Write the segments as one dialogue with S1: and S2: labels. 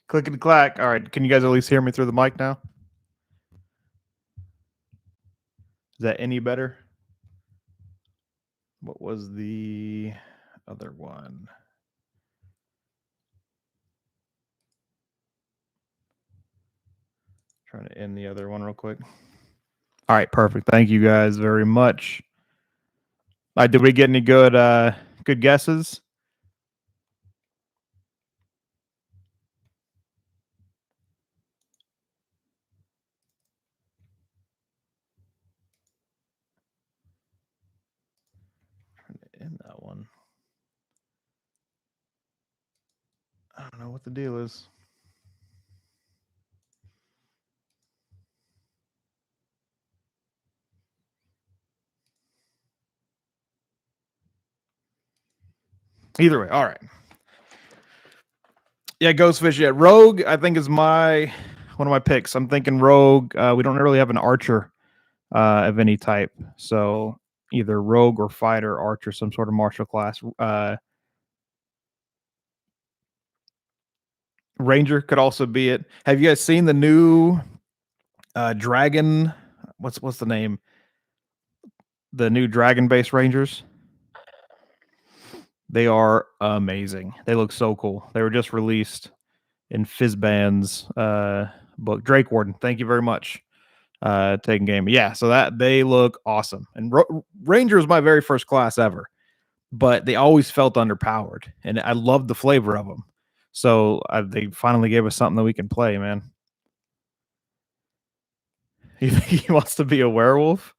S1: Clickety clack. All right. Can you guys at least hear me through the mic now? Is that any better? What was the other one? Trying to end the other one real quick. All right, perfect. Thank you guys very much. All right, did we get any good guesses? Trying to end that one. I don't know what the deal is. Either way, all right. Yeah, Ghostfish. Yeah, Rogue. I think is one of my picks. I'm thinking Rogue. We don't really have an archer of any type, so either Rogue or Fighter, Archer, some sort of martial class. Ranger could also be it. Have you guys seen the new Dragon? What's the name? The new Dragon-based Rangers. They are amazing. They look so cool. They were just released in Fizban's book. Drake Warden, thank you very much. Taking game. Yeah, so that they look awesome. And Ranger was my very first class ever, but they always felt underpowered, and I loved the flavor of them. So they finally gave us something that we can play, man. You think he wants to be a werewolf?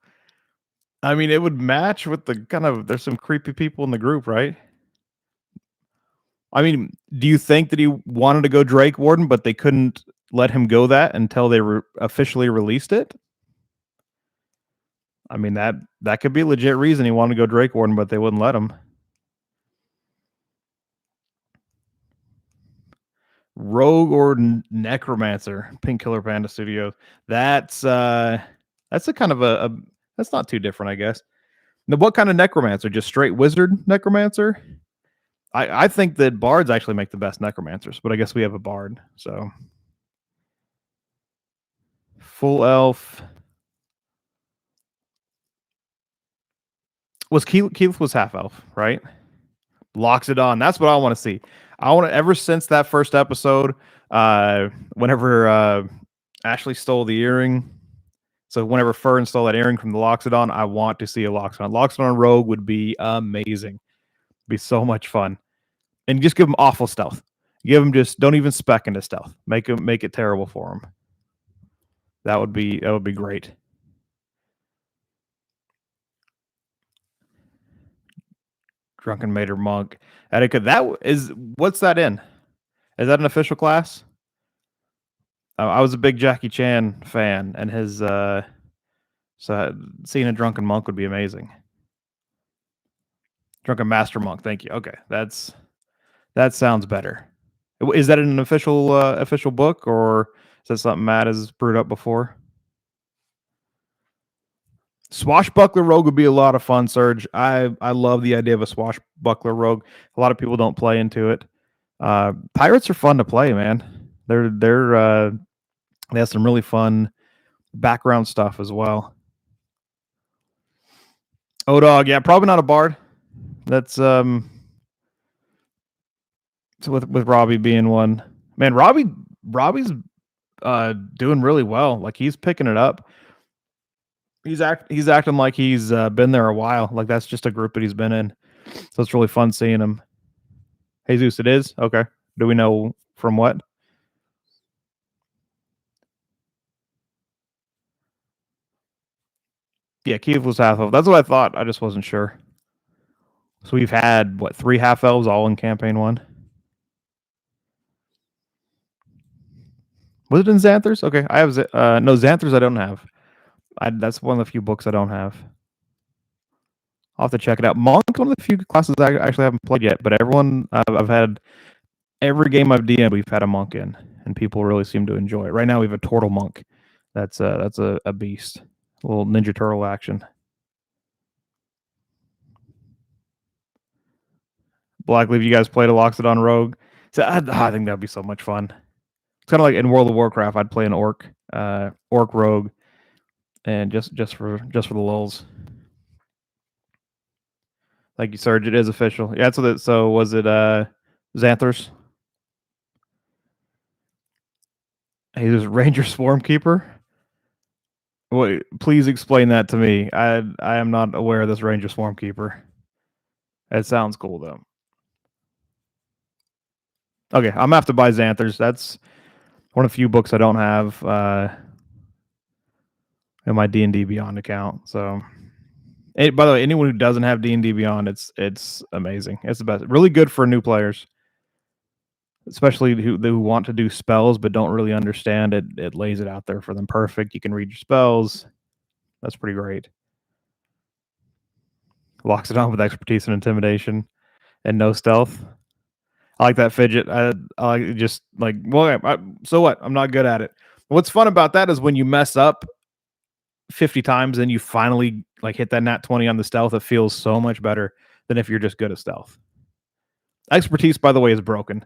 S1: I mean, it would match with the kind of. There's some creepy people in the group, right? I mean, do you think that he wanted to go Drake Warden, but they couldn't let him go that until they officially released it? I mean, that could be a legit reason he wanted to go Drake Warden, but they wouldn't let him. Rogue or Necromancer, Pink Killer Panda Studios. That's a kind of a that's not too different, I guess. Now, what kind of Necromancer? Just straight Wizard Necromancer? I think that bards actually make the best necromancers, but I guess we have a bard, so full elf. Was Keith was half elf, right? Locks it on. That's what I want to see. I want to ever since that first episode, whenever Ashley stole the earring. So whenever Fern stole that earring from the Loxodon, I want to see a Loxodon. Loxodon Rogue would be amazing. Be so much fun. And just give him awful stealth. Give him just don't even spec into stealth. Make it terrible for him. That would be great. Drunken Mater Monk. Attica, what's that in? Is that an official class? I was a big Jackie Chan fan, and his so seeing a drunken monk would be amazing. Drunken Master Monk, thank you. Okay, that sounds better. Is that an official book, or is that something Matt has brewed up before? Swashbuckler Rogue would be a lot of fun, Serge. I love the idea of a Swashbuckler Rogue. A lot of people don't play into it. Pirates are fun to play, man. They have some really fun background stuff as well. O-Dog, yeah, probably not a bard. That's so with Robbie being one. Man, Robbie's doing really well. Like he's picking it up. He's acting like he's been there a while. Like that's just a group that he's been in. So it's really fun seeing him. Jesus, it is? Okay. Do we know from what? Yeah, Keith was half elf. That's what I thought. I just wasn't sure. So we've had 3 half elves all in campaign 1. Was it in Xanthers? Okay, I have no Xanthers. I don't have. That's one of the few books I don't have. I'll have to check it out. Monk, one of the few classes I actually haven't played yet, but everyone I've had every game I've DM'd, we've had a monk in, and people really seem to enjoy it. Right now, we have a turtle monk. That's a beast. A little Ninja Turtle action. Blackleaf, you guys played a Loxodon Rogue. So I think that'd be so much fun. kind of like in World of Warcraft. I'd play an orc rogue, and just for the lulz. Thank you, Serge. It is official. Yeah, so was it Xanthers? He was Ranger Swarmkeeper. Wait, please explain that to me. I am not aware of this Ranger Swarmkeeper. It sounds cool though. Okay, I'm gonna have to buy Xanthers. That's one of the few books I don't have in my D&D Beyond account. So, by the way, anyone who doesn't have D&D Beyond, it's amazing. It's the best. Really good for new players, especially who want to do spells but don't really understand it. It lays it out there for them perfect. You can read your spells. That's pretty great. Locks it on with expertise and intimidation and no stealth. I like that fidget. I like just like, well, so what? I'm not good at it. What's fun about that is when you mess up 50 times and you finally like hit that nat 20 on the stealth, it feels so much better than if you're just good at stealth. Expertise, by the way, is broken.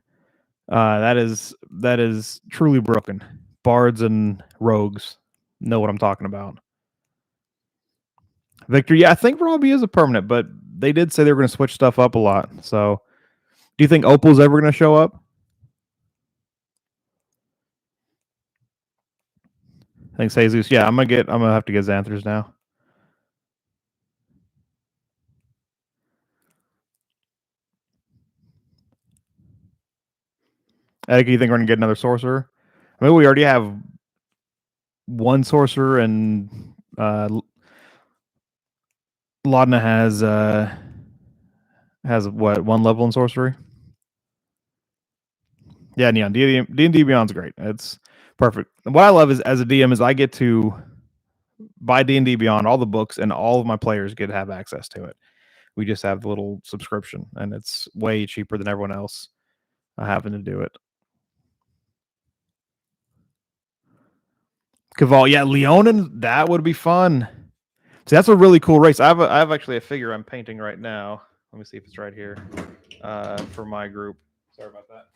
S1: That is truly broken. Bards and rogues know what I'm talking about. Victor, yeah, I think Robbie is a permanent, but they did say they were going to switch stuff up a lot. So, do you think Opal's ever going to show up? Thanks, Jesus. Yeah, I'm gonna have to get Xanthers now. Egg, you think we're gonna get another sorcerer? I mean, we already have one sorcerer, and Laudna has what, one level in sorcery? Yeah, Neon. D&D Beyond's great. It's perfect. What I love is as a DM is I get to buy D&D Beyond, all the books, and all of my players get to have access to it. We just have the little subscription, and it's way cheaper than everyone else having to do it. Caval, yeah, Leonin, that would be fun. See, that's a really cool race. I have actually a figure I'm painting right now. Let me see if it's right here for my group. Sorry about that.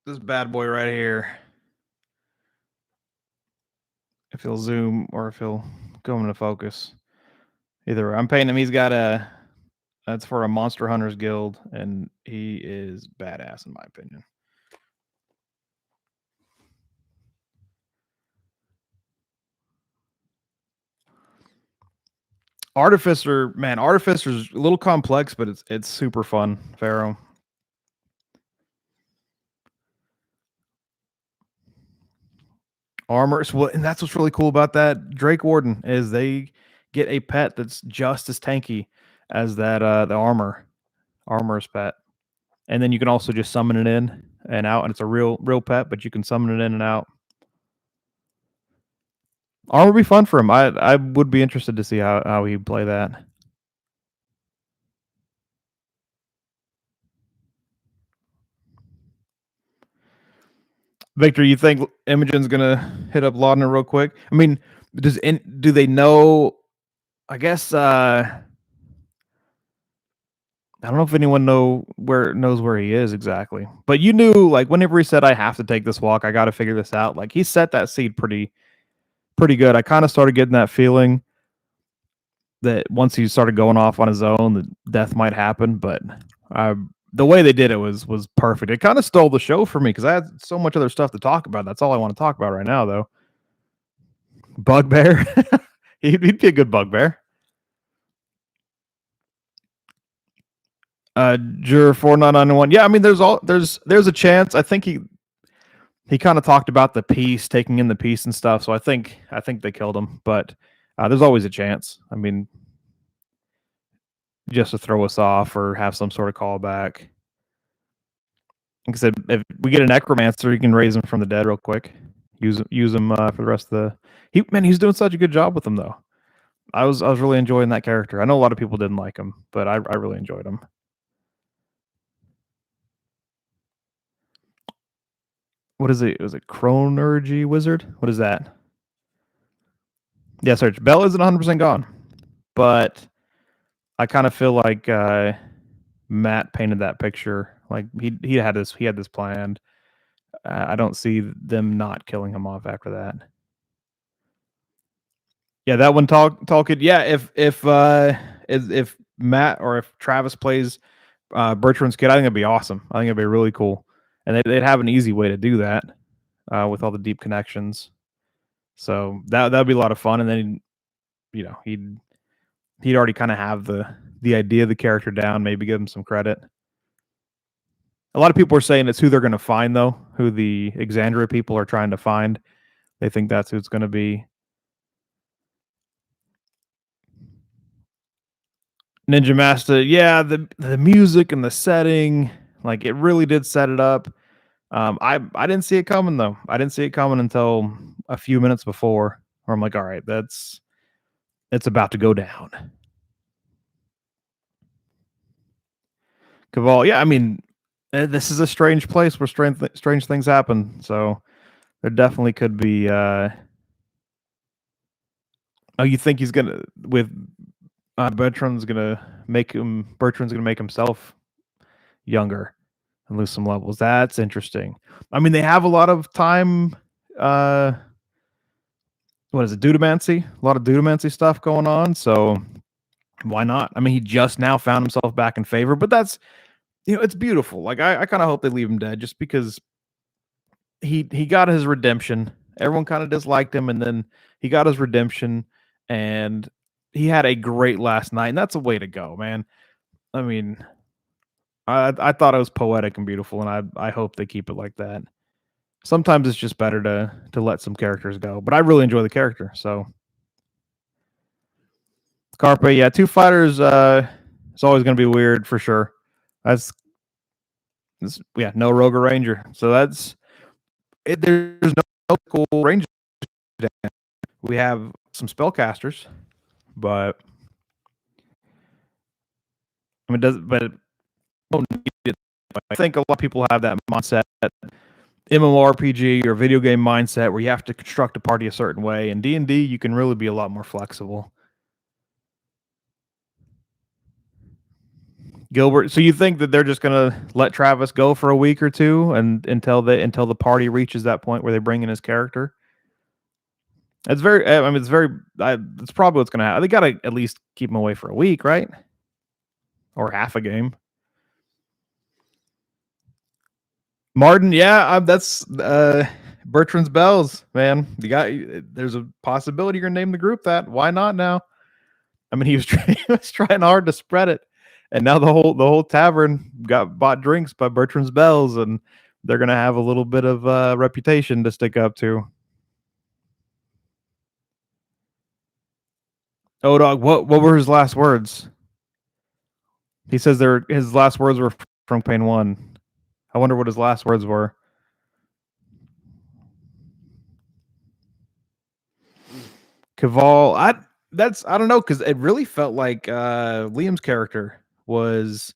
S1: This bad boy right here. If he'll zoom or if he'll go into focus. Either way, I'm painting him. He's got that's for a Monster Hunters Guild, and he is badass in my opinion. Artificer's a little complex, but it's super fun. Pharaoh. Armor, and that's what's really cool about that Drake Warden is they get a pet that's just as tanky as that the armor's pet, and then you can also just summon it in and out, and it's a real pet, but you can summon it in and out. Armor would be fun for him. I would be interested to see how he'd play that. Victor, you think Imogen's gonna hit up Laudner real quick? I mean, do they know? I guess I don't know if anyone knows where he is exactly. But you knew, like, whenever he said, "I have to take this walk, I got to figure this out." Like, he set that seed pretty good. I kind of started getting that feeling that once he started going off on his own, that death might happen. But the way they did it was perfect. It kind of stole the show for me because I had so much other stuff to talk about. That's all I want to talk about right now, though. Bugbear, he'd be a good bugbear. Juror 4991. Yeah, I mean, there's a chance. I think he kind of talked about the peace, taking in the peace and stuff. So I think they killed him, but there's always a chance. I mean, just to throw us off or have some sort of callback. Like I said, if we get a necromancer, you can raise him from the dead real quick. Use him for the rest of the. He's doing such a good job with him though. I was really enjoying that character. I know a lot of people didn't like him, but I really enjoyed him. What is it? Was it Chronergy Wizard? What is that? Yeah, search. Bell isn't 100% gone, but I kind of feel like Matt painted that picture. Like he had this planned. I don't see them not killing him off after that. Yeah, that one talk it. Yeah, if Matt or if Travis plays Bertrand's kid, I think it'd be awesome. I think it'd be really cool, and they'd have an easy way to do that with all the deep connections. So that'd be a lot of fun. And then he'd already kind of have the idea of the character down. Maybe give him some credit. A lot of people are saying it's who they're going to find, though. Who the Exandria people are trying to find. They think that's who it's going to be. Ninja Master, yeah, the music and the setting, like it really did set it up. I didn't see it coming though. I didn't see it coming until a few minutes before, where I'm like, all right, it's about to go down. Caval, yeah, I mean, this is a strange place where strange things happen. So there definitely could be. Oh, you think he's gonna with Bertrand's gonna make himself younger and lose some levels. That's interesting. I mean, they have a lot of time. Uh, what is it? Dudamancy. A lot of Dudamancy stuff going on. So why not? I mean, he just now found himself back in favor, but that's it's beautiful. Like I kind of hope they leave him dead, just because he got his redemption. Everyone kind of disliked him, and then he got his redemption, and he had a great last night, and that's a way to go, man. I mean, I thought it was poetic and beautiful, and I hope they keep it like that. Sometimes it's just better to let some characters go, but I really enjoy the character. So Carpe, yeah, two fighters. It's always going to be weird for sure. Yeah, no Rogue or Ranger, so that's it. There's no cool Ranger. We have some spellcasters, but I mean, does but don't need it. I think a lot of people have that mindset, MMORPG or video game mindset, where you have to construct a party a certain way. In D&D, you can really be a lot more flexible. Gilbert, so you think that they're just gonna let Travis go for a week or two, and until the party reaches that point where they bring in his character? It's very. I mean, it's very. It's probably what's gonna happen. They gotta at least keep him away for a week, right? Or half a game. Martin, yeah, that's Bertrand's Bells, man. You got. There's a possibility you're gonna name the group that. Why not now? I mean, he was trying hard to spread it, and now the whole tavern got bought drinks by Bertrand's Bells, and they're gonna have a little bit of reputation to stick up to. Oh, dog, what were his last words? He says his last words were from Pain One. I wonder what his last words were. Caval, I don't know, because it really felt like Liam's character was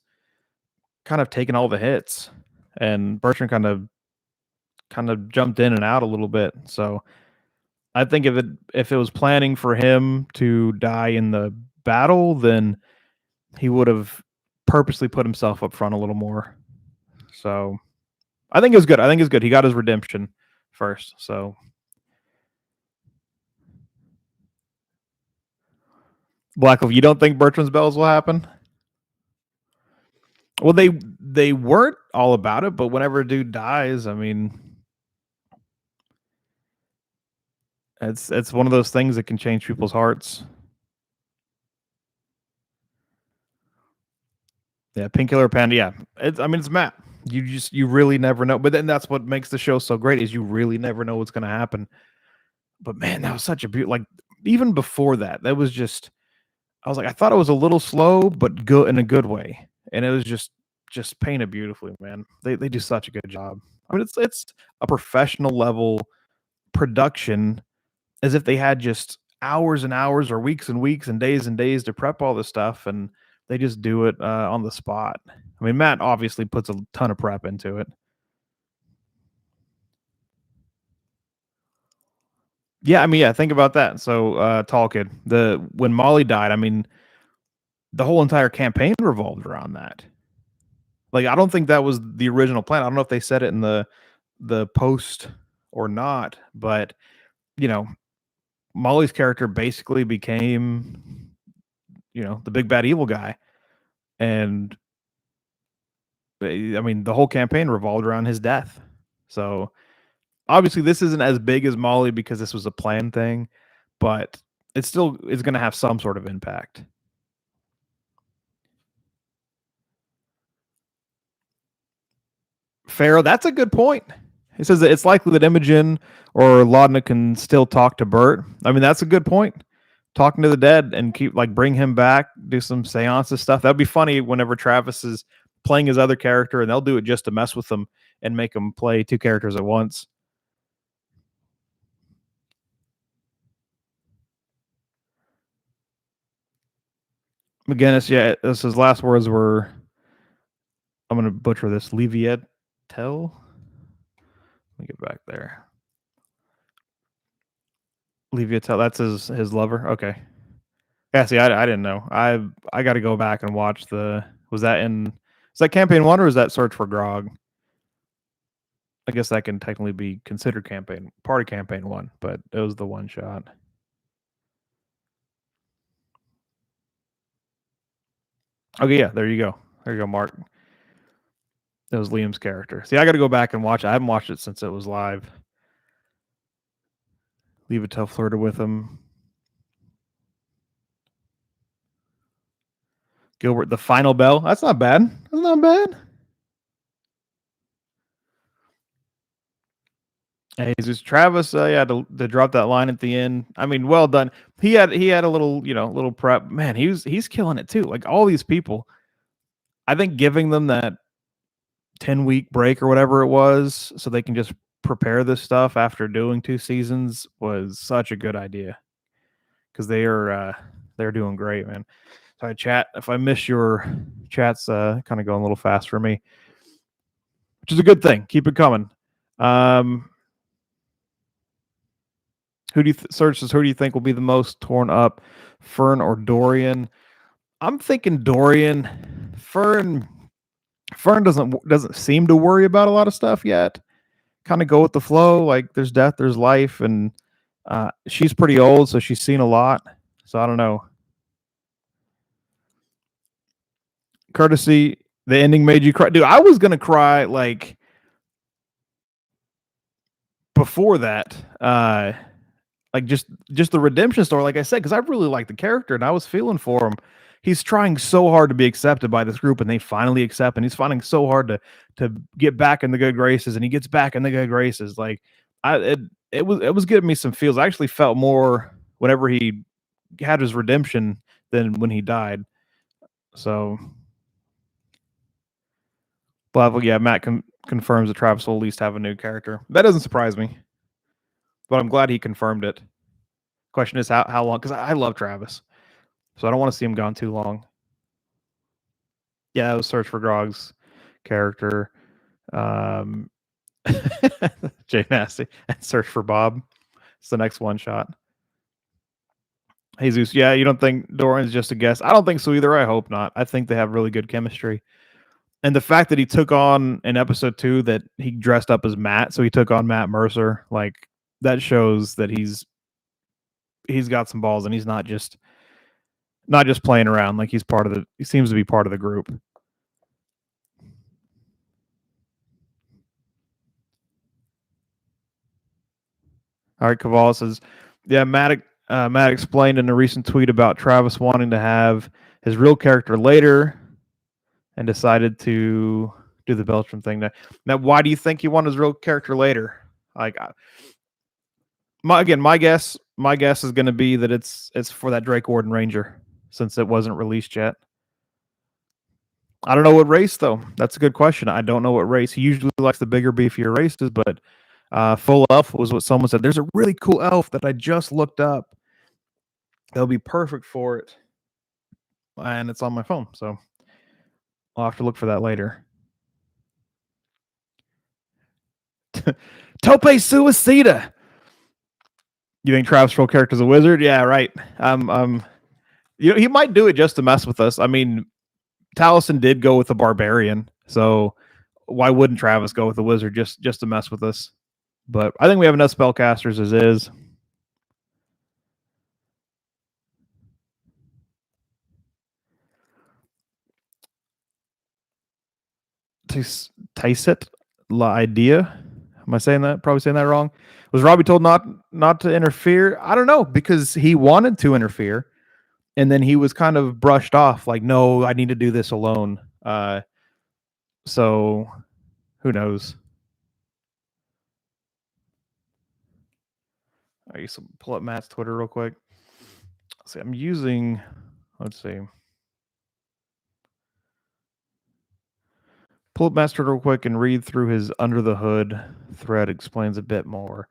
S1: kind of taking all the hits, and Bertrand kind of jumped in and out a little bit. So I think if it was planning for him to die in the battle, then he would have purposely put himself up front a little more. So I think it was good. I think it's good. He got his redemption first. So Blackleaf, you don't think Bertrand's Bells will happen? Well, they weren't all about it, but whenever a dude dies, I mean, it's one of those things that can change people's hearts. Yeah, Pink Killer Panda. Yeah, I mean, it's Matt. You really never know. But then that's what makes the show so great, is you really never know what's going to happen. But man, that was such a beautiful. Like even before that, that was just. I was like, I thought it was a little slow, but good in a good way, and it was just painted beautifully, man. They do such a good job. I mean, it's a professional level production, as if they had just hours and hours or weeks and days to prep all this stuff, and they just do it on the spot. I mean, Matt obviously puts a ton of prep into it. Yeah, I mean, yeah, think about that. So, Tall Kid, when Molly died, I mean, the whole entire campaign revolved around that. Like, I don't think that was the original plan. I don't know if they said it in the post or not, but you know, Molly's character basically became, the big bad evil guy, and I mean, the whole campaign revolved around his death. So obviously, this isn't as big as Molly because this was a planned thing, but it still is going to have some sort of impact. Pharaoh, that's a good point. He says that it's likely that Imogen or Laudna can still talk to Bert. I mean, that's a good point. Talking to the dead and bring him back, do some seances stuff. That'd be funny whenever Travis is playing his other character, and they'll do it just to mess with them and make him play two characters at once. McGinnis, yeah, this his last words were, I'm gonna butcher this, Leviet Tell. Let me get back there. Leviatel, that's his lover. Okay. Yeah, see, I didn't know. I got to go back and watch the. Was that in? Is that campaign one or is that Search for Grog? I guess that can technically be considered party campaign one, but it was the one shot. Okay, yeah, there you go. There you go, Mark. That was Liam's character. See, I got to go back and watch it. I haven't watched it since it was live. Leviatel flirted with him. Gilbert, the final bell. That's not bad. That's not bad. Hey, Jesus Travis, yeah, to drop that line at the end. I mean, well done. He had a little, little prep. Man, he's killing it too. Like all these people, I think giving them that 10-week break or whatever it was, so they can just prepare this stuff after doing 2 seasons was such a good idea because they're doing great, man. Sorry, chat. If I miss your chats, kind of going a little fast for me, which is a good thing. Keep it coming. Who do you searches? Who do you think will be the most torn up, Fern or Dorian? I'm thinking Dorian. Fern doesn't seem to worry about a lot of stuff yet. Kind of go with the flow. Like there's death, there's life, and she's pretty old, so she's seen a lot. So I don't know. Courtesy, the ending made you cry, dude. I was gonna cry like before that. Like just the redemption story, like I said, because I really like the character and I was feeling for him. He's trying so hard to be accepted by this group, and they finally accept, and he's finding so hard to get back in the good graces, and he gets back in the good graces. Like it was giving me some feels. I actually felt more whenever he had his redemption than when he died. So, but yeah, Matt confirms that Travis will at least have a new character. That doesn't surprise me, but I'm glad he confirmed it. Question is how long? Because I love Travis, so I don't want to see him gone too long. Yeah, it was Search for Grog's character. Um, Jay Nasty and Search for Bob. It's the next one shot. Jesus, yeah, you don't think Dorian's just a guess? I don't think so either. I hope not. I think they have really good chemistry. And the fact that he took on in episode 2 that he dressed up as Matt, so he took on Matt Mercer, like that shows that he's got some balls and he's not just playing around. Like he seems to be part of the group. All right, Caval says, yeah, Matt explained in a recent tweet about Travis wanting to have his real character later and decided to do the Beltram thing. Now, why do you think he wanted his real character later? Like, my guess is going to be that it's for that Drake Warden Ranger since it wasn't released yet. I don't know what race though. That's a good question. I don't know what race. He usually likes the bigger, beefier races, but full elf was what someone said. There's a really cool elf that I just looked up. That'll be perfect for it, and it's on my phone, so I'll have to look for that later. Tope Suicida. You think Travis Troll character's a wizard? Yeah, right. He might do it just to mess with us. I mean, Taliesin did go with a barbarian, so why wouldn't Travis go with a wizard just to mess with us? But I think we have enough spellcasters as is. Taisit La Idea. Am I saying that? Probably saying that wrong. Was Robbie told not to interfere? I don't know, because he wanted to interfere, and then he was kind of brushed off, like, no, I need to do this alone. So who knows? I used to pull up Matt's Twitter real quick. See, I'm using. Let's see. Pull up Matt's Twitter real quick and read through his under the hood thread. Explains a bit more.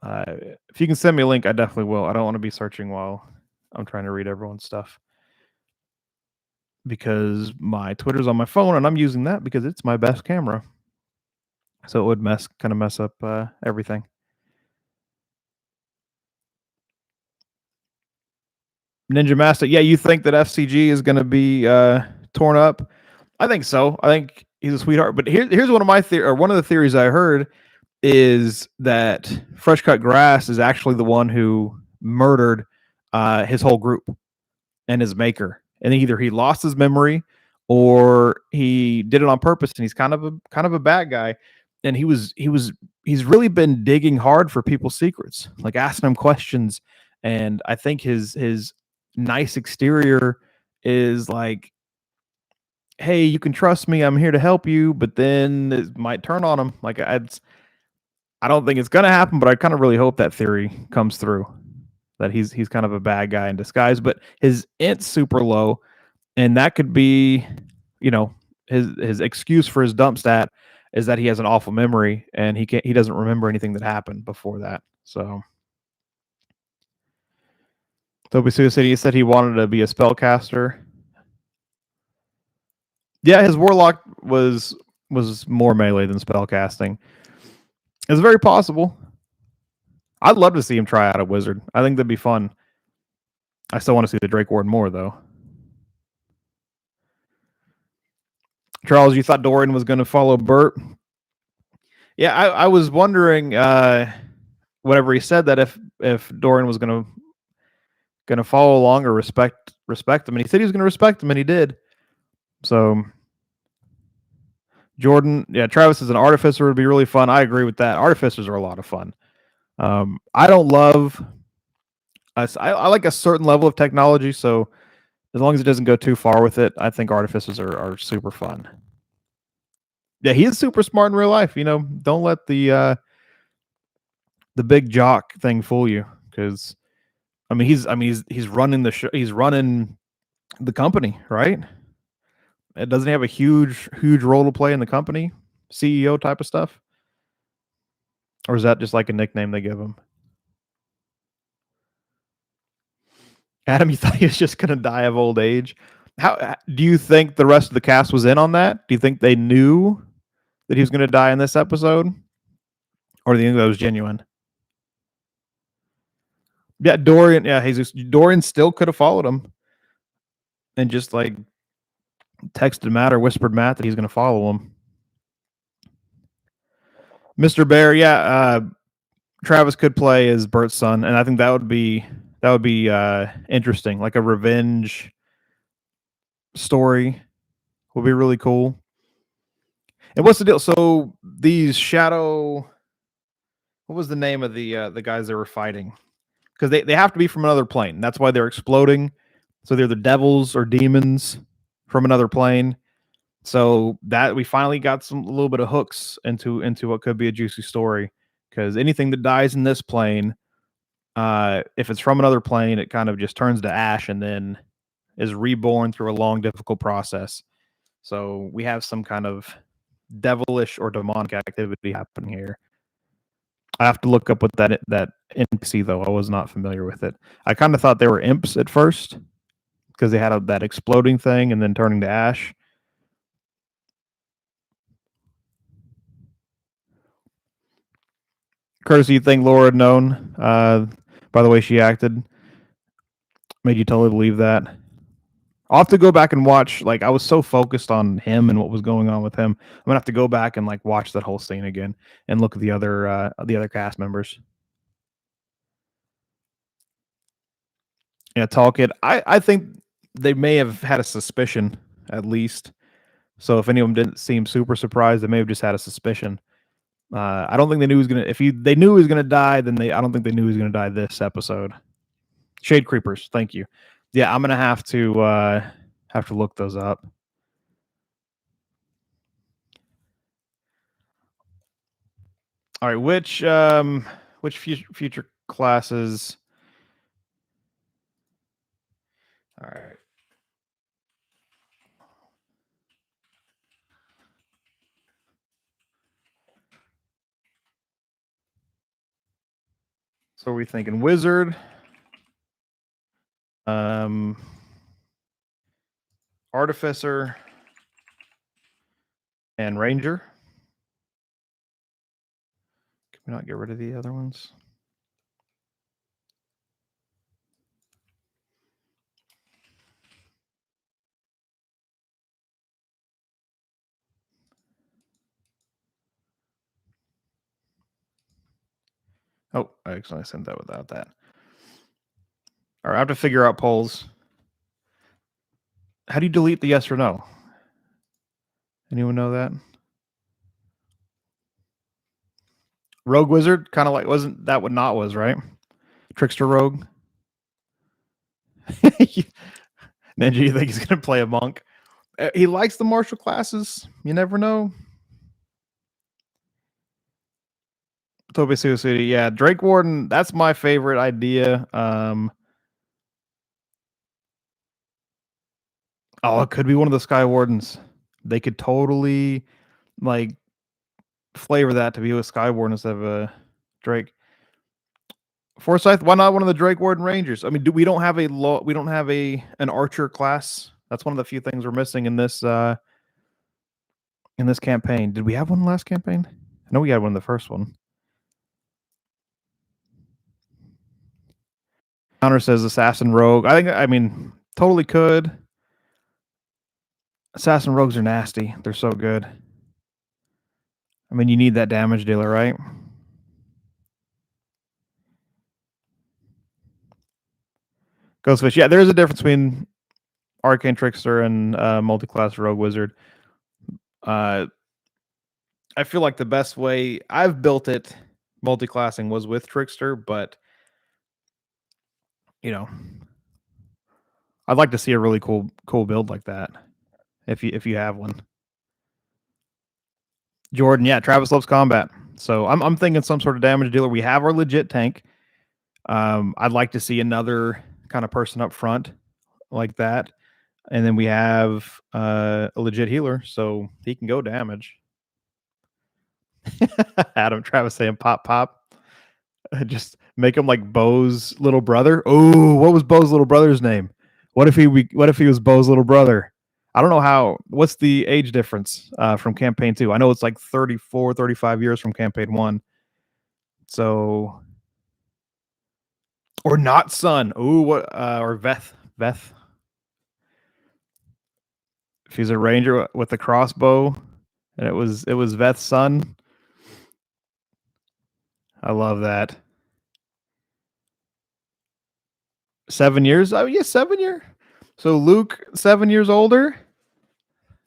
S1: If you can send me a link, I definitely will. I don't want to be searching while I'm trying to read everyone's stuff, because my Twitter's on my phone and I'm using that because it's my best camera. So it would mess up everything. Ninja Master, yeah, you think that FCG is going to be torn up? I think so. I think he's a sweetheart. But here's one of my one of the theories I heard is that Fresh Cut Grass is actually the one who murdered his whole group and his maker, and either he lost his memory or he did it on purpose, and he's kind of a bad guy. And he's really been digging hard for people's secrets, like asking them questions. And I think his nice exterior is like, hey, you can trust me, I'm here to help you, but then it might turn on him. Like, I don't think it's gonna happen, but I kind of really hope that theory comes through, that he's kind of a bad guy in disguise. But his int's super low, and that could be, his excuse for his dump stat is that he has an awful memory and he doesn't remember anything that happened before that. So Toby Sue said he wanted to be a spellcaster. Yeah, his warlock was more melee than spellcasting. It's very possible. I'd love to see him try out a wizard. I think that'd be fun. I still want to see the Drake Warden more, though. Charles, you thought Dorian was going to follow Bert? Yeah, I was wondering whenever he said that if Dorian was going to follow along or respect him, and he said he was going to respect him, and he did. So Jordan, yeah, Travis as an artificer would be really fun. I agree with that. Artificers are a lot of fun. I don't love. I like a certain level of technology, so as long as it doesn't go too far with it, I think artificers are super fun. Yeah, he is super smart in real life. Don't let the big jock thing fool you, because he's running the show. He's running the company, right? It doesn't have a huge role to play in the company, CEO type of stuff, or is that just like a nickname they give him? Adam, you thought he was just going to die of old age? How do you think the rest of the cast was in on that? Do you think they knew that he was going to die in this episode, or do you think that was genuine? Yeah, Dorian. Yeah, Dorian still could have followed him and just like texted Matt or whispered Matt that he's going to follow him. Mr. Bear, yeah, Travis could play as Bert's son, and I think that would be interesting. Like a revenge story would be really cool. And what's the deal? So these shadow, what was the name of the guys they were fighting? Because they have to be from another plane. That's why they're exploding. So they're the devils or demons from another plane. So that we finally got a little bit of hooks into what could be a juicy story. Because anything that dies in this plane, if it's from another plane, it kind of just turns to ash and then is reborn through a long, difficult process. So we have some kind of devilish or demonic activity happening here. I have to look up what that NPC, though. I was not familiar with it. I kind of thought they were imps at first because they had that exploding thing and then turning to ash. Courtesy, you think Laura had known by the way she acted? Made you totally believe that? I'll have to go back and watch. Like, I was so focused on him and what was going on with him. I'm gonna have to go back and like watch that whole scene again and look at the other cast members. Yeah, Talkit. I think they may have had a suspicion at least. So if any of them didn't seem super surprised, they may have just had a suspicion. I don't think they knew he was gonna. If they knew he was gonna die, then I don't think they knew he was gonna die this episode. Shade Creepers. Thank you. Yeah, I'm gonna have to look those up. All right, which future classes? All right. So are we thinking wizard? Artificer and ranger. Can we not get rid of the other ones? Oh, I accidentally sent that without that. All right, I have to figure out polls. How do you delete the yes or no? Anyone know that? Rogue wizard, kind of like wasn't that what not was, right? Trickster rogue. Ninja, you think he's gonna play a monk? He likes the martial classes. You never know. Toby City, yeah. Drake Warden, that's my favorite idea. Oh, it could be one of the Sky Wardens. They could totally like flavor that to be a Sky Warden instead of a Drake. Forsyth, why not one of the Drake Warden Rangers? I mean, we don't have an archer class. That's one of the few things we're missing in this campaign. Did we have one last campaign? I know we had one in the first one. Counter says assassin rogue. I mean, totally could. Assassin rogues are nasty. They're so good. I mean, you need that damage dealer, right? Ghostfish. Yeah, there is a difference between Arcane Trickster and multi-class Rogue Wizard. I feel like the best way I've built it multi-classing was with Trickster, but you know, I'd like to see a really cool build like that if you have one. Jordan, yeah, Travis loves combat, so I'm thinking some sort of damage dealer. We have our legit tank. I'd like to see another kind of person up front like that, and then we have a legit healer, so he can go damage. Adam Travis saying pop pop. Just make him like Bo's little brother. Oh, what was Bo's little brother's name? What if he was Bo's little brother? I don't know how. What's the age difference from campaign 2? I know it's like 34, 35 years from campaign 1. So, or not son. Ooh, what or Veth. If he's a ranger with a crossbow and it was Veth's son. I love that. 7 years? Oh, yeah, 7 year. So Luke, 7 years older.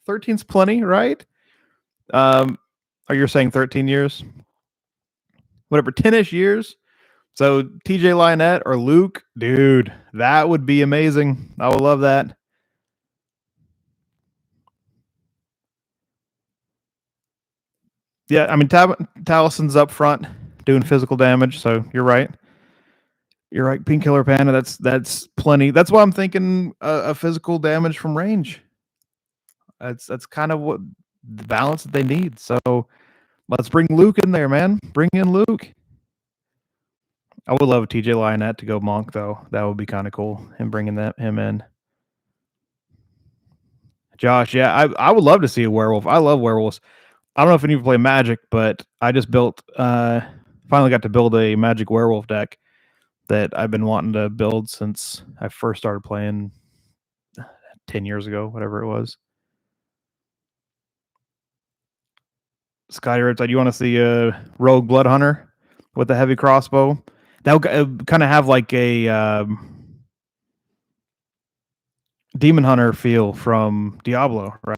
S1: 13's plenty, right? Or you're saying 13 years? Whatever, 10-ish years. So TJ Lionette or Luke, dude, that would be amazing. I would love that. Yeah, I mean, Talison's up front doing physical damage, so you're right. You're right, Painkiller Panda. That's plenty. That's why I'm thinking a physical damage from range. That's kind of what the balance that they need. So let's bring Luke in there, man. Bring in Luke. I would love TJ Lionette to go monk though. That would be kind of cool. Him bringing him in. Josh, yeah, I would love to see a werewolf. I love werewolves. I don't know if any of you play Magic, but I just built Finally got to build a magic werewolf deck that I've been wanting to build since I first started playing 10 years ago, whatever it was. Sky Riptide, you want to see a rogue blood hunter with a heavy crossbow? That would kind of have like a demon hunter feel from Diablo, right?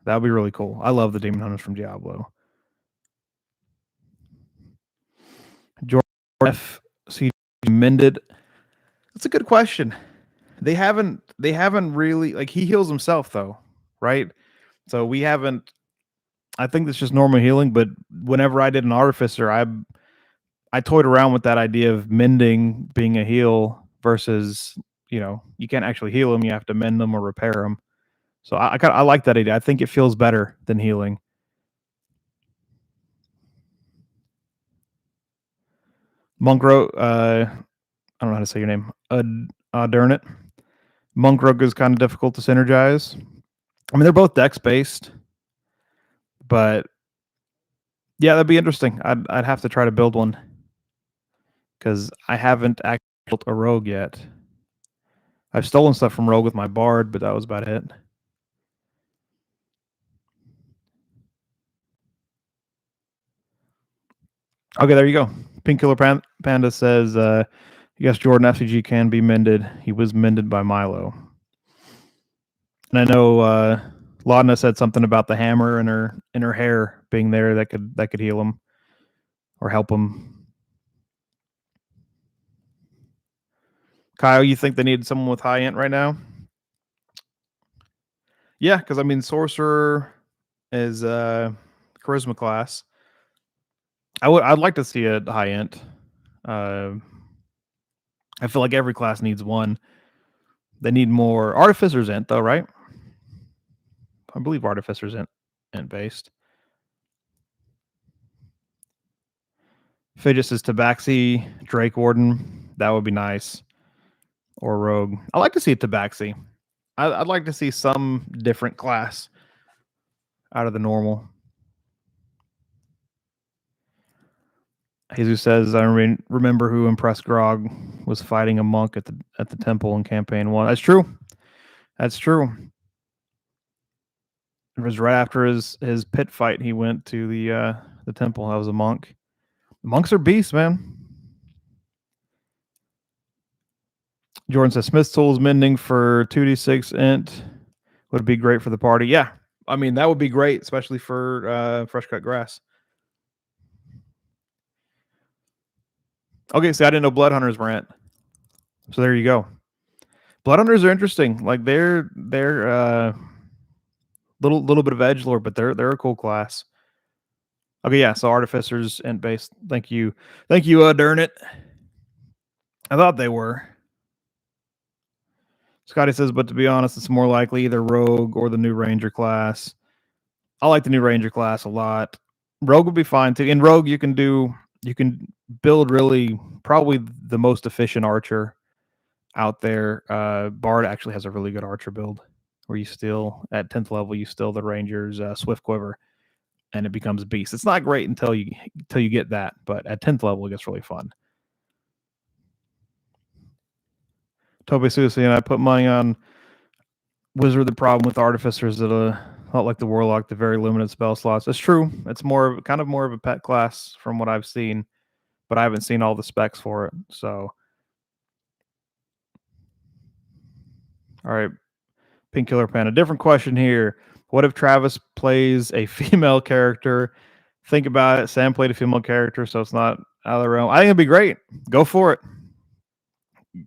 S1: That would be really cool. I love the demon hunters from Diablo. George FC mended. That's a good question. They haven't really, like, he heals himself though, right? So we haven't. I think that's just normal healing. But whenever I did an artificer, I toyed around with that idea of mending being a heal versus, you can't actually heal them. You have to mend them or repair them. So I like that idea. I think it feels better than healing. Monkro, I don't know how to say your name. Durnit. Monkrug is kind of difficult to synergize. I mean, they're both dex based, but yeah, that'd be interesting. I'd have to try to build one because I haven't actually built a rogue yet. I've stolen stuff from rogue with my bard, but that was about it. Okay, there you go. Pink Killer Panda says, yes, Jordan FCG can be mended. He was mended by Milo. And I know Laudna said something about the hammer in her hair being there that could heal him or help him. Kyle, you think they need someone with high int right now? Yeah, because I mean, sorcerer is charisma class. I'd like to see a high int. I feel like every class needs one. They need more. Artificer's int though, right? I believe Artificer's int based. Fidget is Tabaxi, Drake Warden. That would be nice. Or Rogue. I like to see Tabaxi. I'd like to see some different class out of the normal. Jesus says, I remember who impressed Grog was fighting a monk at the temple in campaign 1. That's true. That's true. It was right after his pit fight. He went to the temple. That was a monk. Monks are beasts, man. Jordan says Smith's tools mending for 2d6 int would be great for the party. Yeah, I mean that would be great, especially for fresh cut grass. Okay, so I didn't know blood hunters were int. So there you go. Blood hunters are interesting. Like they're little bit of edgelord, but they're a cool class. Okay, yeah. So artificers int based. Thank you, Durnit. I thought they were. Scotty says, but to be honest, it's more likely either rogue or the new ranger class. I like the new ranger class a lot. Rogue would be fine too. In rogue, you can build really probably the most efficient archer out there. Bard actually has a really good archer build where you steal at 10th level, you steal the ranger's swift quiver, and it becomes a beast. It's not great until you get that, but at 10th level, it gets really fun. Toby Susie and I put money on Wizard. The problem with artificers that not like the warlock, the very limited spell slots. It's true. It's more of a pet class from what I've seen, but I haven't seen all the specs for it. So, all right, Pink Killer Panda. Different question here. What if Travis plays a female character? Think about it. Sam played a female character, so it's not out of the realm. I think it'd be great. Go for it.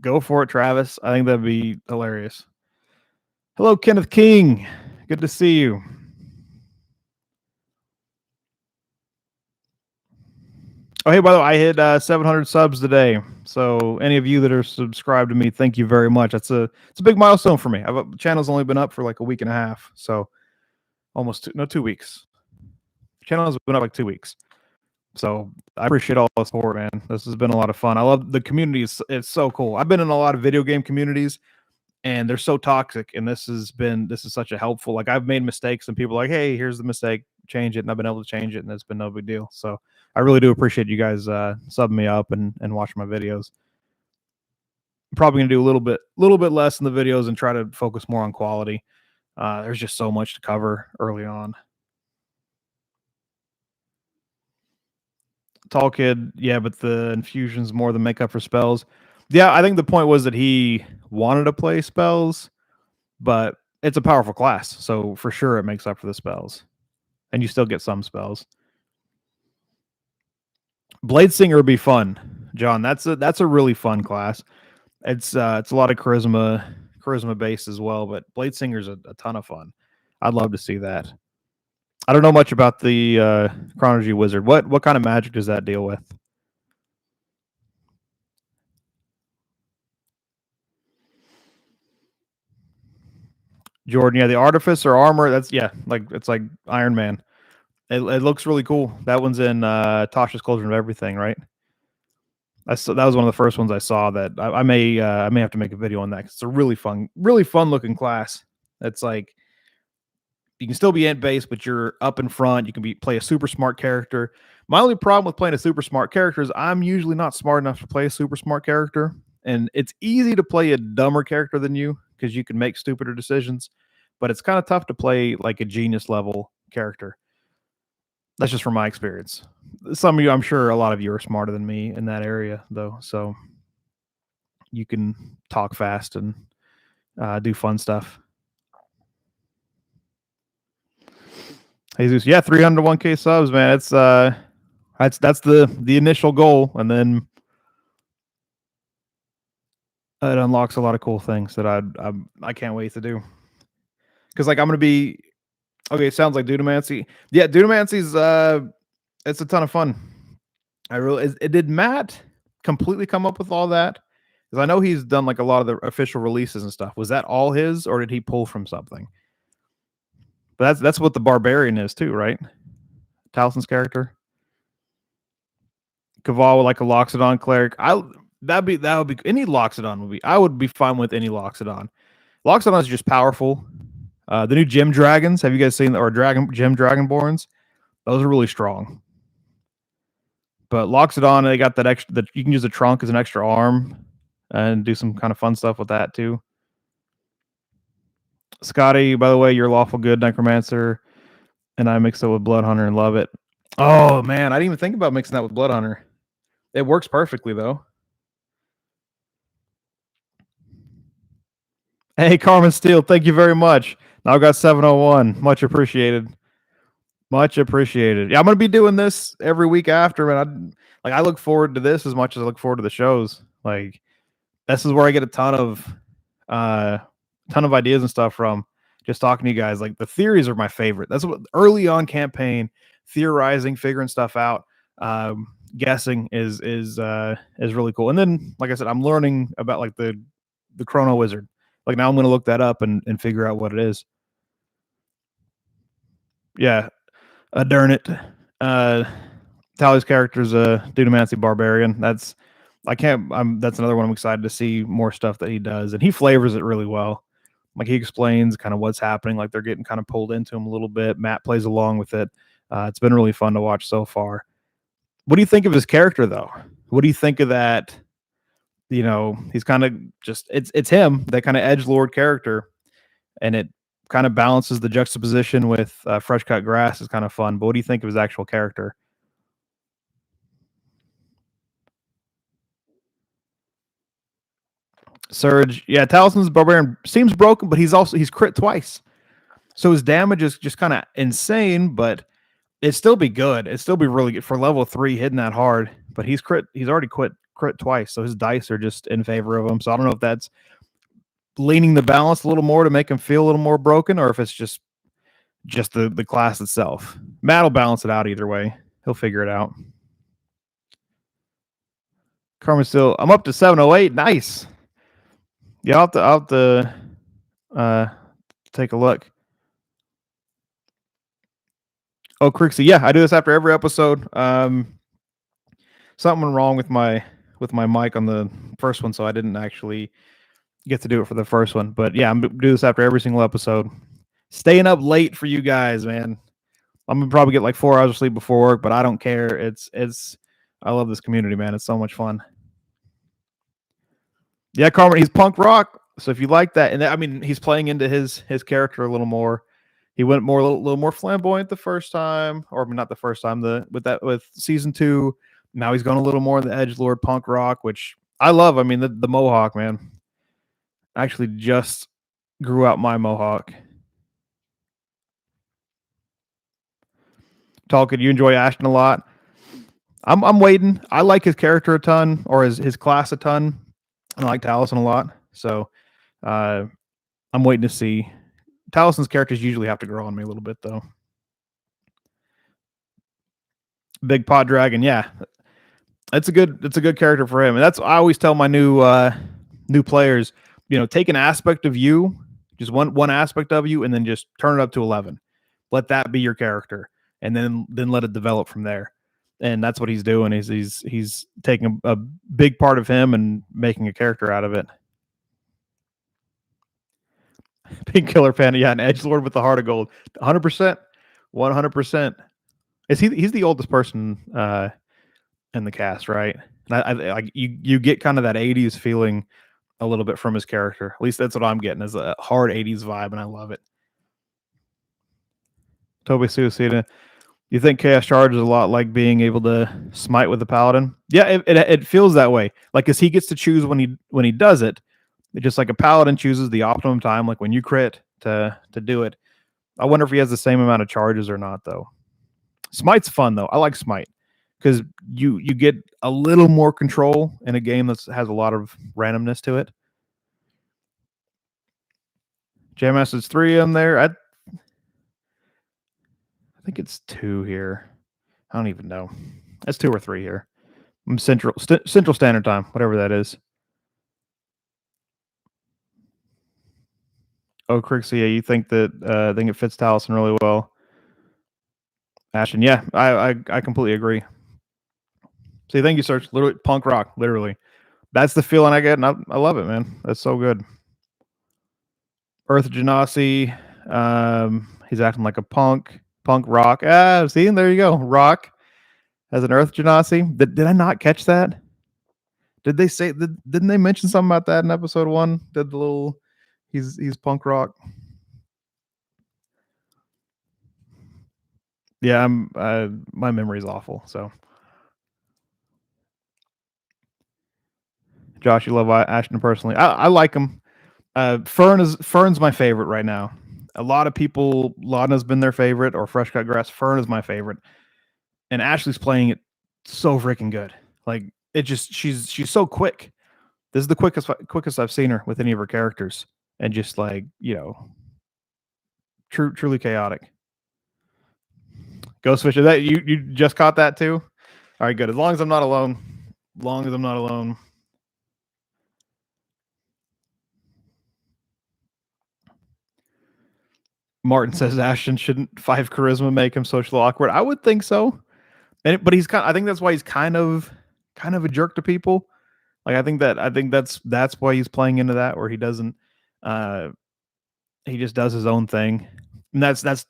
S1: Go for it, Travis. I think that'd be hilarious. Hello, Kenneth King. Good to see you. Oh, hey, by the way, I hit 700 subs today. So any of you that are subscribed to me, thank you very much. It's a big milestone for me. The channel's only been up for like a week and a half. So almost 2 weeks. The channel's been up like 2 weeks. So I appreciate all the support, man. This has been a lot of fun. I love the community. It's so cool. I've been in a lot of video game communities and they're so toxic. And this is such a helpful, like I've made mistakes and people are like, hey, here's the mistake. change it, and I've been able to change it, and it's been no big deal. So I really do appreciate you guys subbing me up and watching my videos. I'm probably gonna do a little bit less in the videos and try to focus more on quality. There's just so much to cover early on. Tall kid, yeah, but the infusion's more than make up for spells. Yeah, I think the point was that he wanted to play spells, but it's a powerful class, so for sure it makes up for the spells, and you still get some spells. Blade Singer would be fun, John. That's a really fun class. It's a lot of charisma based as well, but Blade Singer's a ton of fun. I'd love to see that. I don't know much about the Chronology Wizard. What kind of magic does that deal with? Jordan, yeah, the Artificer armor. That's like it's like Iron Man. It looks really cool. That one's in Tasha's Cauldron of Everything, right? That was one of the first ones I saw. That I may have to make a video on that. 'Cause it's a really fun looking class. It's like you can still be ant based, but you're up in front. You can play a super smart character. My only problem with playing a super smart character is I'm usually not smart enough to play a super smart character, and it's easy to play a dumber character than you because you can make stupider decisions. But it's kind of tough to play like a genius level character. That's just from my experience. Some of you, I'm sure, a lot of you are smarter than me in that area, though. So you can talk fast and do fun stuff. Jesus, yeah, 300 to 1K subs, man. It's that's the initial goal, and then it unlocks a lot of cool things that I can't wait to do. Because like I'm gonna be okay. It sounds like Dunamancy. Yeah, Dunamancy's it's a ton of fun. Did Matt completely come up with all that? Because I know he's done like a lot of the official releases and stuff. Was that all his, or did he pull from something? But that's what the Barbarian is too, right? Talison's character. Caval with like a Loxodon cleric. That would be any Loxodon would be. I would be fine with any Loxodon. Loxodon is just powerful. The new Gem Dragons. Have you guys seen or Gem Dragonborns? Those are really strong. But Loxodon, they got that extra. That you can use the trunk as an extra arm and do some kind of fun stuff with that too. Scotty, by the way, you're lawful good necromancer, and I mixed it with Blood Hunter and love it. Oh man, I didn't even think about mixing that with Blood Hunter. It works perfectly though. Hey, Carmen Steele, thank you very much. Now I've got 701. Much appreciated. Much appreciated. Yeah, I'm gonna be doing this every week after, and I look forward to this as much as I look forward to the shows. Like this is where I get a ton of ideas and stuff from. Just talking to you guys. Like the theories are my favorite. That's what early on campaign theorizing, figuring stuff out, guessing is really cool. And then, like I said, I'm learning about like the Chrono Wizard. Like now I'm gonna look that up and figure out what it is. Yeah, darn it. Tally's character's a Dunamancy Barbarian. That's another one I'm excited to see more stuff that he does, and he flavors it really well. Like he explains kind of what's happening, like they're getting kind of pulled into him a little bit. Matt plays along with it. It's been really fun to watch so far. What do you think of his character though? What do you think of that? You know, he's kind of just it's him, that kind of edgelord character, and it kind of balances the juxtaposition with fresh cut grass is kind of fun. But what do you think of his actual character? Surge, yeah, Talisman's Barbarian seems broken, but he's crit twice. So his damage is just kind of insane, but it'd still be good. It'd still be really good for level 3 hitting that hard. But he's already crit twice, so his dice are just in favor of him. So I don't know if that's leaning the balance a little more to make him feel a little more broken, or if it's just the class itself. Matt will balance it out either way. He'll figure it out. Carmen still, I'm up to 708. Nice. Yeah, I'll have to take a look. Oh, Crixie, yeah, I do this after every episode. Something wrong with my mic on the first one, so I didn't actually get to do it for the first one. But yeah, I'm do this after every single episode. Staying up late for you guys, man. I'm gonna probably get like 4 hours of sleep before work, but I don't care. It's I love this community, man. It's so much fun. Yeah, Carmen, he's punk rock. So if you like that, and I mean, he's playing into his character a little more. He went more a little more flamboyant the first time, or not the first time. With season 2, now he's going a little more in the edge lord punk rock, which I love. I mean, the mohawk, man. I actually just grew out my mohawk. Talking, you enjoy Ashton a lot. I'm waiting. I like his character a ton, or his class a ton. I like Taliesin a lot. So uh, I'm waiting to see. Talison's characters usually have to grow on me a little bit, though. Big Pot Dragon, yeah, it's a good character for him, and that's I always tell my new players, take an aspect of you, just one aspect of you, and then just turn it up to 11. Let that be your character, and then let it develop from there. And that's what he's doing. He's taking a big part of him and making a character out of it. Pink Killer Panda, yeah, an edgelord with the heart of gold, 100%, 100%. He's the oldest person in the cast, right? And I like you get kind of that 80s feeling a little bit from his character. At least that's what I'm getting, is a hard 80s vibe, and I love it. Toby Suicida, you think Chaos Charge is a lot like being able to smite with the Paladin? Yeah, it feels that way. Like, because he gets to choose when he does it. It's just like a Paladin chooses the optimum time, like when you crit to do it. I wonder if he has the same amount of charges or not, though. Smite's fun though. I like Smite because you get a little more control in a game that has a lot of randomness to it. Jam Master's 3 in there. I think it's 2 here. I don't even know. That's 2 or 3 here. Central Standard Time, whatever that is. Oh, Crixie, yeah, you think that I think it fits Taliesin really well. Ashton, yeah, I completely agree. See, thank you, Search. Literally punk rock, literally. That's the feeling I get, and I love it, man. That's so good. Earth Genasi, he's acting like a punk rock. See, there you go. Rock as an Earth Genasi. Did I not catch that? Did they say? Didn't they mention something about that in episode 1? Did the little he's punk rock? Yeah, my memory's awful. So, Josh, you love Ashton personally. I like him. Fern's my favorite right now. A lot of people, Laudna's been their favorite, or Fresh Cut Grass. Fern is my favorite, and Ashley's playing it so freaking good. Like, it just she's so quick. This is the quickest I've seen her with any of her characters, and just like truly chaotic. Ghostfish, that you just caught that too? All right, good. As long as I'm not alone. Long as I'm not alone. Martin says Ashton shouldn't 5 charisma make him socially awkward. I would think so, but he's kind. I think that's why he's kind of a jerk to people. Like, I think that's why he's playing into that, where he doesn't. He just does his own thing, and that's 100%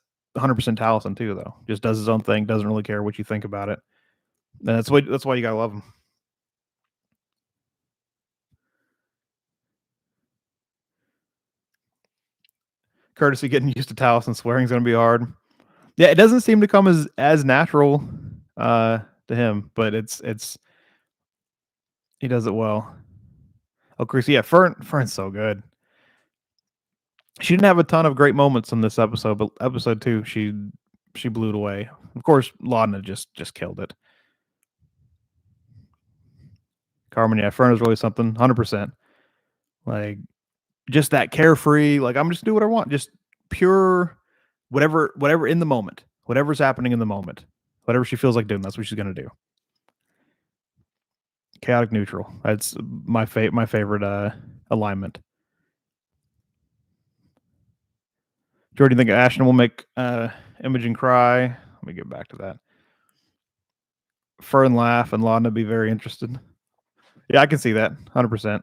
S1: Taliesin too, though. Just does his own thing, doesn't really care what you think about it. And that's why you gotta love him. Courtesy getting used to Taliesin swearing's gonna be hard. Yeah, it doesn't seem to come as natural to him, but it's he does it well. Oh, Chris, yeah, Fern's so good. She didn't have a ton of great moments in this episode, but episode 2, she blew it away. Of course, Laudna just killed it. Carmen, yeah, Fern is really something, 100%. Like, just that carefree, like, I'm just do what I want, just pure whatever in the moment, whatever's happening in the moment, whatever she feels like doing, that's what she's gonna do. Chaotic neutral. That's my favorite alignment. Jordan, do you think Ashton will make Imogen cry? Let me get back to that. Fern laugh and Laudna be very interested. Yeah, I can see that. 100%.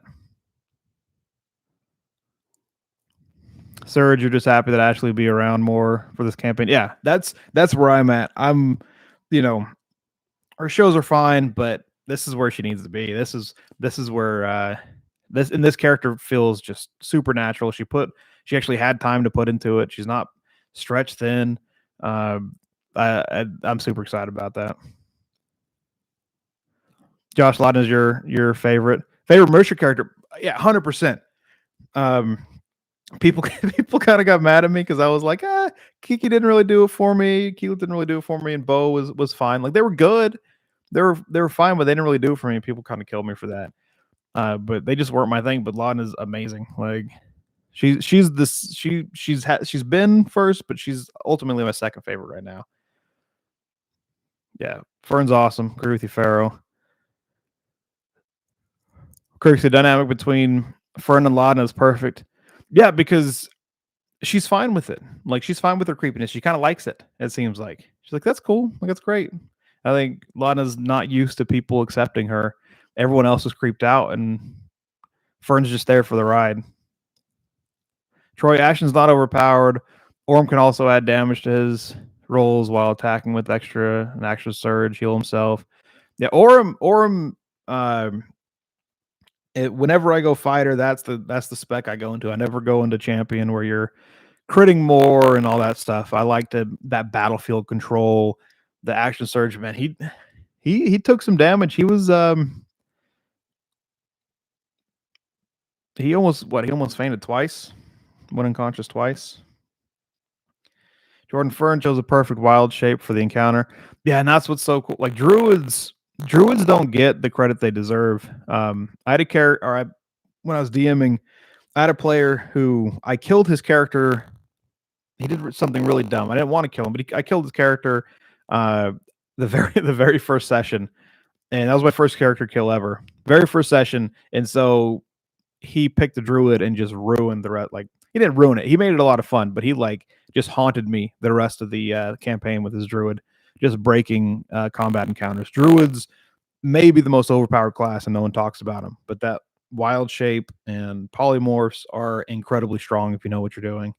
S1: Surge, you're just happy that Ashley will be around more for this campaign. Yeah, that's where I'm at. I'm, you know, her shows are fine, but this is where she needs to be. This is where this character feels just supernatural. She actually had time to put into it. She's not stretched thin. I'm super excited about that. Josh Lawton is your favorite Mercer character. Yeah, 100%. Um, people people kind of got mad at me because I was like, Kiki didn't really do it for me. Keela didn't really do it for me, and Bo was fine. Like they were good, they were fine, but they didn't really do it for me. People kind of killed me for that. But they just weren't my thing. But Lawton is amazing. Like she's been first, but she's ultimately my second favorite right now. Yeah, Fern's awesome. Agree with you, Pharaoh. Kirk's the dynamic between Fern and Lawton is perfect. Yeah, because she's fine with it. Like she's fine with her creepiness. She kind of likes it. It seems like she's like, that's cool. Like that's great. I think Lana's not used to people accepting her. Everyone else is creeped out, and Fern's just there for the ride. Troy Ashton's not overpowered. Orm can also add damage to his rolls while attacking with an extra surge, heal himself. Yeah, Orm. Whenever I go fighter, that's the spec I go into. I never go into champion where you're critting more and all that stuff. I like that battlefield control, the action surge. Man, he took some damage. He almost fainted twice, went unconscious twice. Jordan Fern chose a perfect wild shape for the encounter. Yeah, and that's what's so cool. Like druids don't get the credit they deserve. I had a character, when I was DMing, I had a player who I killed his character. He did something really dumb. I didn't want to kill him, but I killed his character the very first session, and that was my first character kill ever. Very first session, and so he picked the druid and just ruined the rest. Like he didn't ruin it. He made it a lot of fun, but he like just haunted me the rest of the campaign with his druid, just breaking combat encounters. Druids may be the most overpowered class, and no one talks about them, but that wild shape and polymorphs are incredibly strong if you know what you're doing.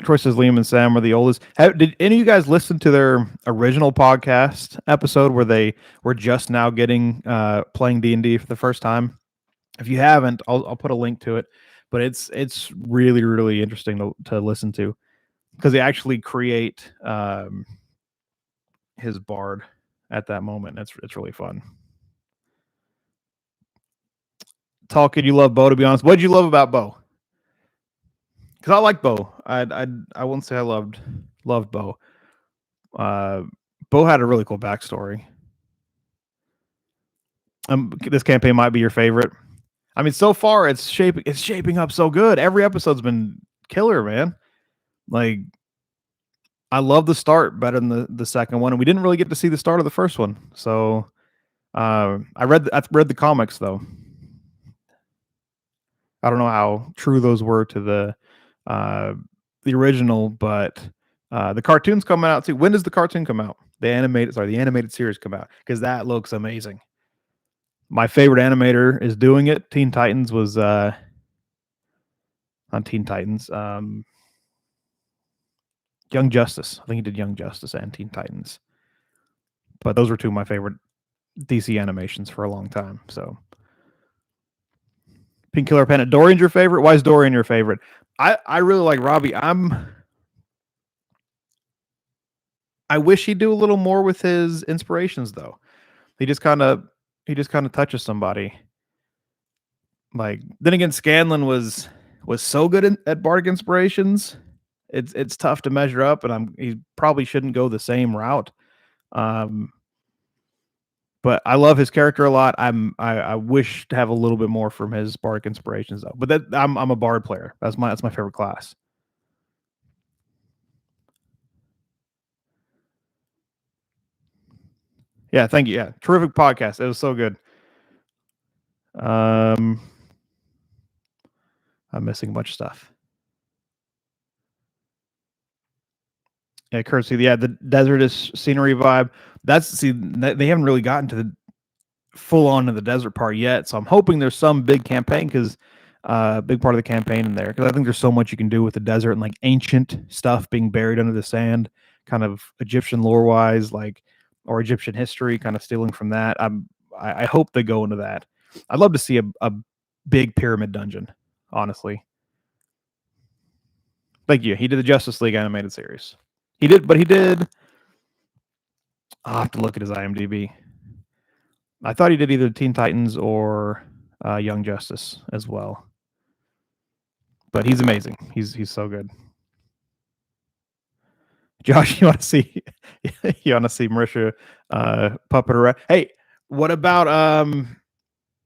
S1: Troy says Liam and Sam are the oldest. Did any of you guys listen to their original podcast episode where they were just now getting playing D&D for the first time? If you haven't, I'll put a link to it. But it's really really interesting to listen to because they actually create his bard at that moment. It's really fun. Talking, you love Bo. To be honest, what did you love about Bo? Because I like Bo. I wouldn't say I loved Bo. Bo had a really cool backstory. This campaign might be your favorite. I mean, so far it's shaping up so good. Every episode's been killer, man. Like, I love the start better than the second one, and we didn't really get to see the start of the first one. So, I read the comics though. I don't know how true those were to the original, but the cartoon's coming out too. When does the cartoon come out? The animated series come out because that looks amazing. My favorite animator is doing it. Teen Titans was on Teen Titans. Young Justice. I think he did Young Justice and Teen Titans. But those were two of my favorite DC animations for a long time. So Pink Killer Pennant. Dorian's your favorite? Why is Dorian your favorite? I really like Robbie. I wish he'd do a little more with his inspirations though. He just kind of touches somebody. Like then again, Scanlan was so good at Bardic Inspirations. It's tough to measure up, and he probably shouldn't go the same route. But I love his character a lot. I wish to have a little bit more from his Bardic Inspirations though. But I'm a Bard player. That's my favorite class. Yeah, thank you. Yeah, terrific podcast. It was so good. I'm missing a bunch of stuff. Yeah, courtesy. Yeah, the desertous scenery vibe. They haven't really gotten to full on in the desert part yet. So I'm hoping there's some big campaign because big part of the campaign in there because I think there's so much you can do with the desert and like ancient stuff being buried under the sand, kind of Egyptian lore wise, like or Egyptian history, kind of stealing from that. I hope they go into that. I'd love to see a big pyramid dungeon, honestly. Thank you. He did the Justice League animated series. He did, but he did. I'll have to look at his IMDb. I thought he did either Teen Titans or Young Justice as well. But he's amazing. He's so good. Josh, you want to see Marisha puppet around? Hey, what about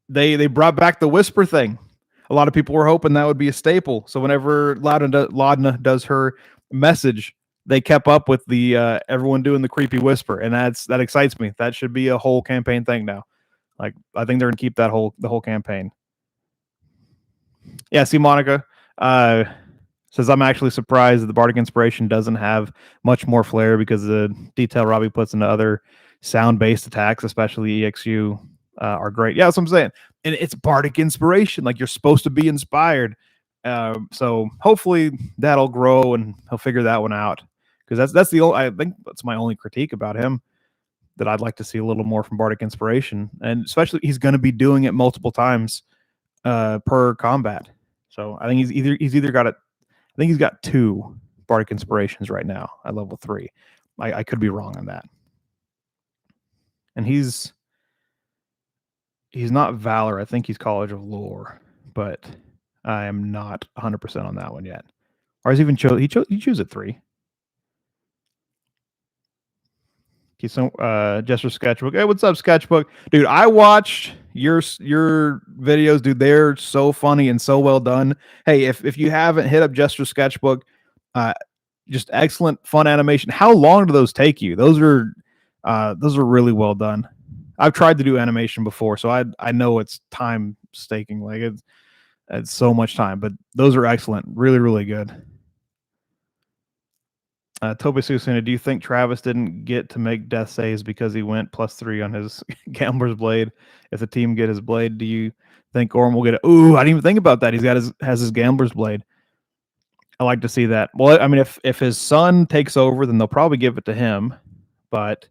S1: they brought back the whisper thing? A lot of people were hoping that would be a staple. So whenever Laudna does her message, they kept up with the everyone doing the creepy whisper, and that excites me. That should be a whole campaign thing now. Like I think they're gonna keep the whole campaign. Yeah, see Monica says I'm actually surprised that the Bardic Inspiration doesn't have much more flair because the detail Robbie puts into other sound-based attacks, especially EXU, are great. Yeah, that's what I'm saying. And it's Bardic Inspiration, like you're supposed to be inspired. So hopefully that'll grow and he'll figure that one out because that's the only, I think that's my only critique about him, that I'd like to see a little more from Bardic Inspiration, and especially he's going to be doing it multiple times per combat. So I think he's either got it. I think he's got 2 Bardic Inspirations right now at level 3. I could be wrong on that. And he's not Valor. I think he's College of Lore, but I am not 100% on that one yet. Or he's even he chose at 3. Okay, so Jester Sketchbook. Hey, what's up, Sketchbook? Dude, I watched your videos, dude. They're so funny and so well done. Hey, if you haven't hit up Jester Sketchbook, just excellent fun animation. How long do those take you? Those are really well done. I've tried to do animation before, so I know it's time staking. Like it's so much time, but those are excellent. Really, really good. Toby Susuna, do you think Travis didn't get to make death saves because he went +3 on his Gambler's Blade? If the team get his blade, do you think Orm will get it? Ooh, I didn't even think about that. Has his Gambler's Blade. I like to see that. Well, I mean, if his son takes over, then they'll probably give it to him. But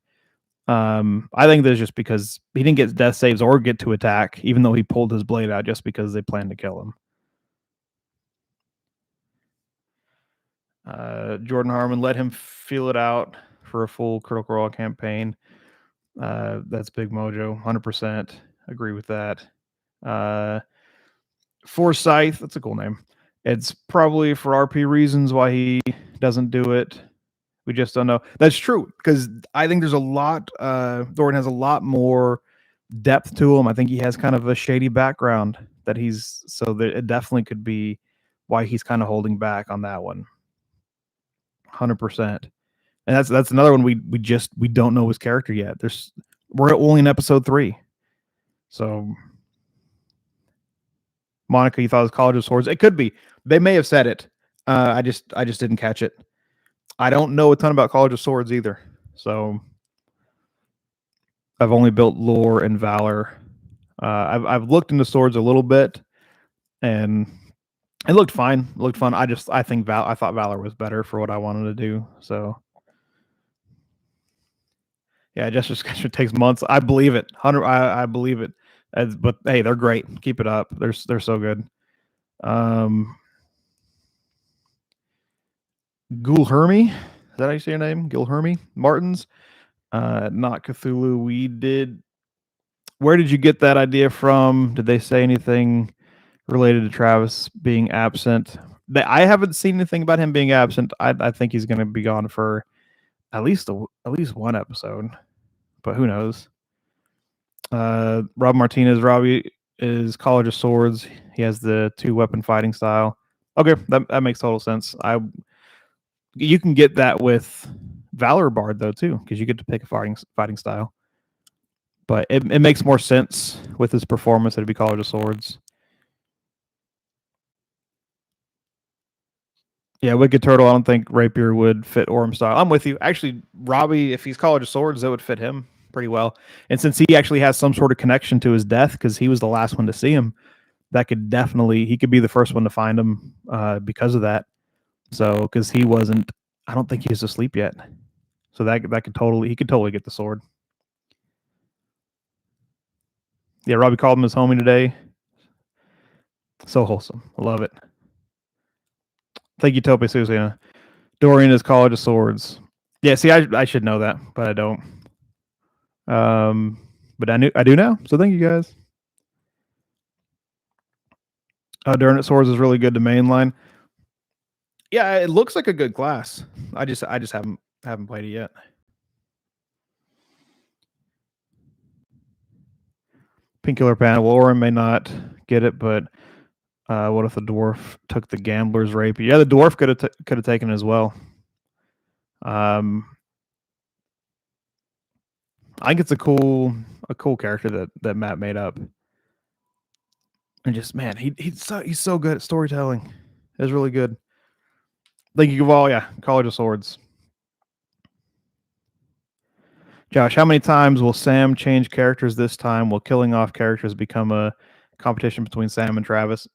S1: I think that's just because he didn't get death saves or get to attack, even though he pulled his blade out just because they planned to kill him. Jordan Harmon, let him feel it out for a full Critical Role campaign. That's big mojo. 100% agree with that. Forsyth, that's a cool name. It's probably for RP reasons why he doesn't do it. We just don't know. That's true because I think there's a lot. Thornton has a lot more depth to him. I think he has kind of a shady background that so that it definitely could be why he's kind of holding back on that one. 100%. And that's another one we don't know his character yet. We're only in episode 3. So Monica, you thought it was College of Swords? It could be. They may have said it. I just didn't catch it. I don't know a ton about College of Swords either. So I've only built lore and valor. I've looked into swords a little bit, and it looked fine. It looked fun. I thought valor was better for what I wanted to do. So yeah, Jester Sketcher takes months. I believe it. I believe it. But hey, they're great. Keep it up. They're so good. Gulhermi, is that how you say your name? Gulhermi Martins. Not Cthulhu. Where did you get that idea from? Did they say anything related to Travis being absent? I haven't seen anything about him being absent. I think he's going to be gone for at least one episode, but who knows? Rob Martinez. Robbie is College of Swords. He has the 2-weapon fighting style. Okay, that makes total sense. You can get that with Valor Bard though too, because you get to pick a fighting style. But it makes more sense with his performance that it'd be College of Swords. Yeah, Wicked Turtle, I don't think Rapier would fit Orm style. I'm with you. Actually, Robbie, if he's College of Swords, that would fit him pretty well. And since he actually has some sort of connection to his death, because he was the last one to see him, that could definitely he could be the first one to find him because of that. So because he wasn't, I don't think he was asleep yet. So that could totally he could totally get the sword. Yeah, Robbie called him his homie today. So wholesome. I love it. Thank you, Tope Susana. Dorian is College of Swords. Yeah, see, I should know that, but I don't. But I do now. So thank you guys. Durant Swords is really good to mainline. Yeah, it looks like a good class. I just haven't played it yet. Pink Killer Panel. Well, Orin may not get it, but what if the dwarf took the gambler's rapier? Yeah, the dwarf could have taken it as well. I think it's a cool character that Matt made up. And just man, he's so good at storytelling. It's really good. Thank you, Gaval. Yeah, College of Swords. Josh, how many times will Sam change characters this time? Will killing off characters become a competition between Sam and Travis?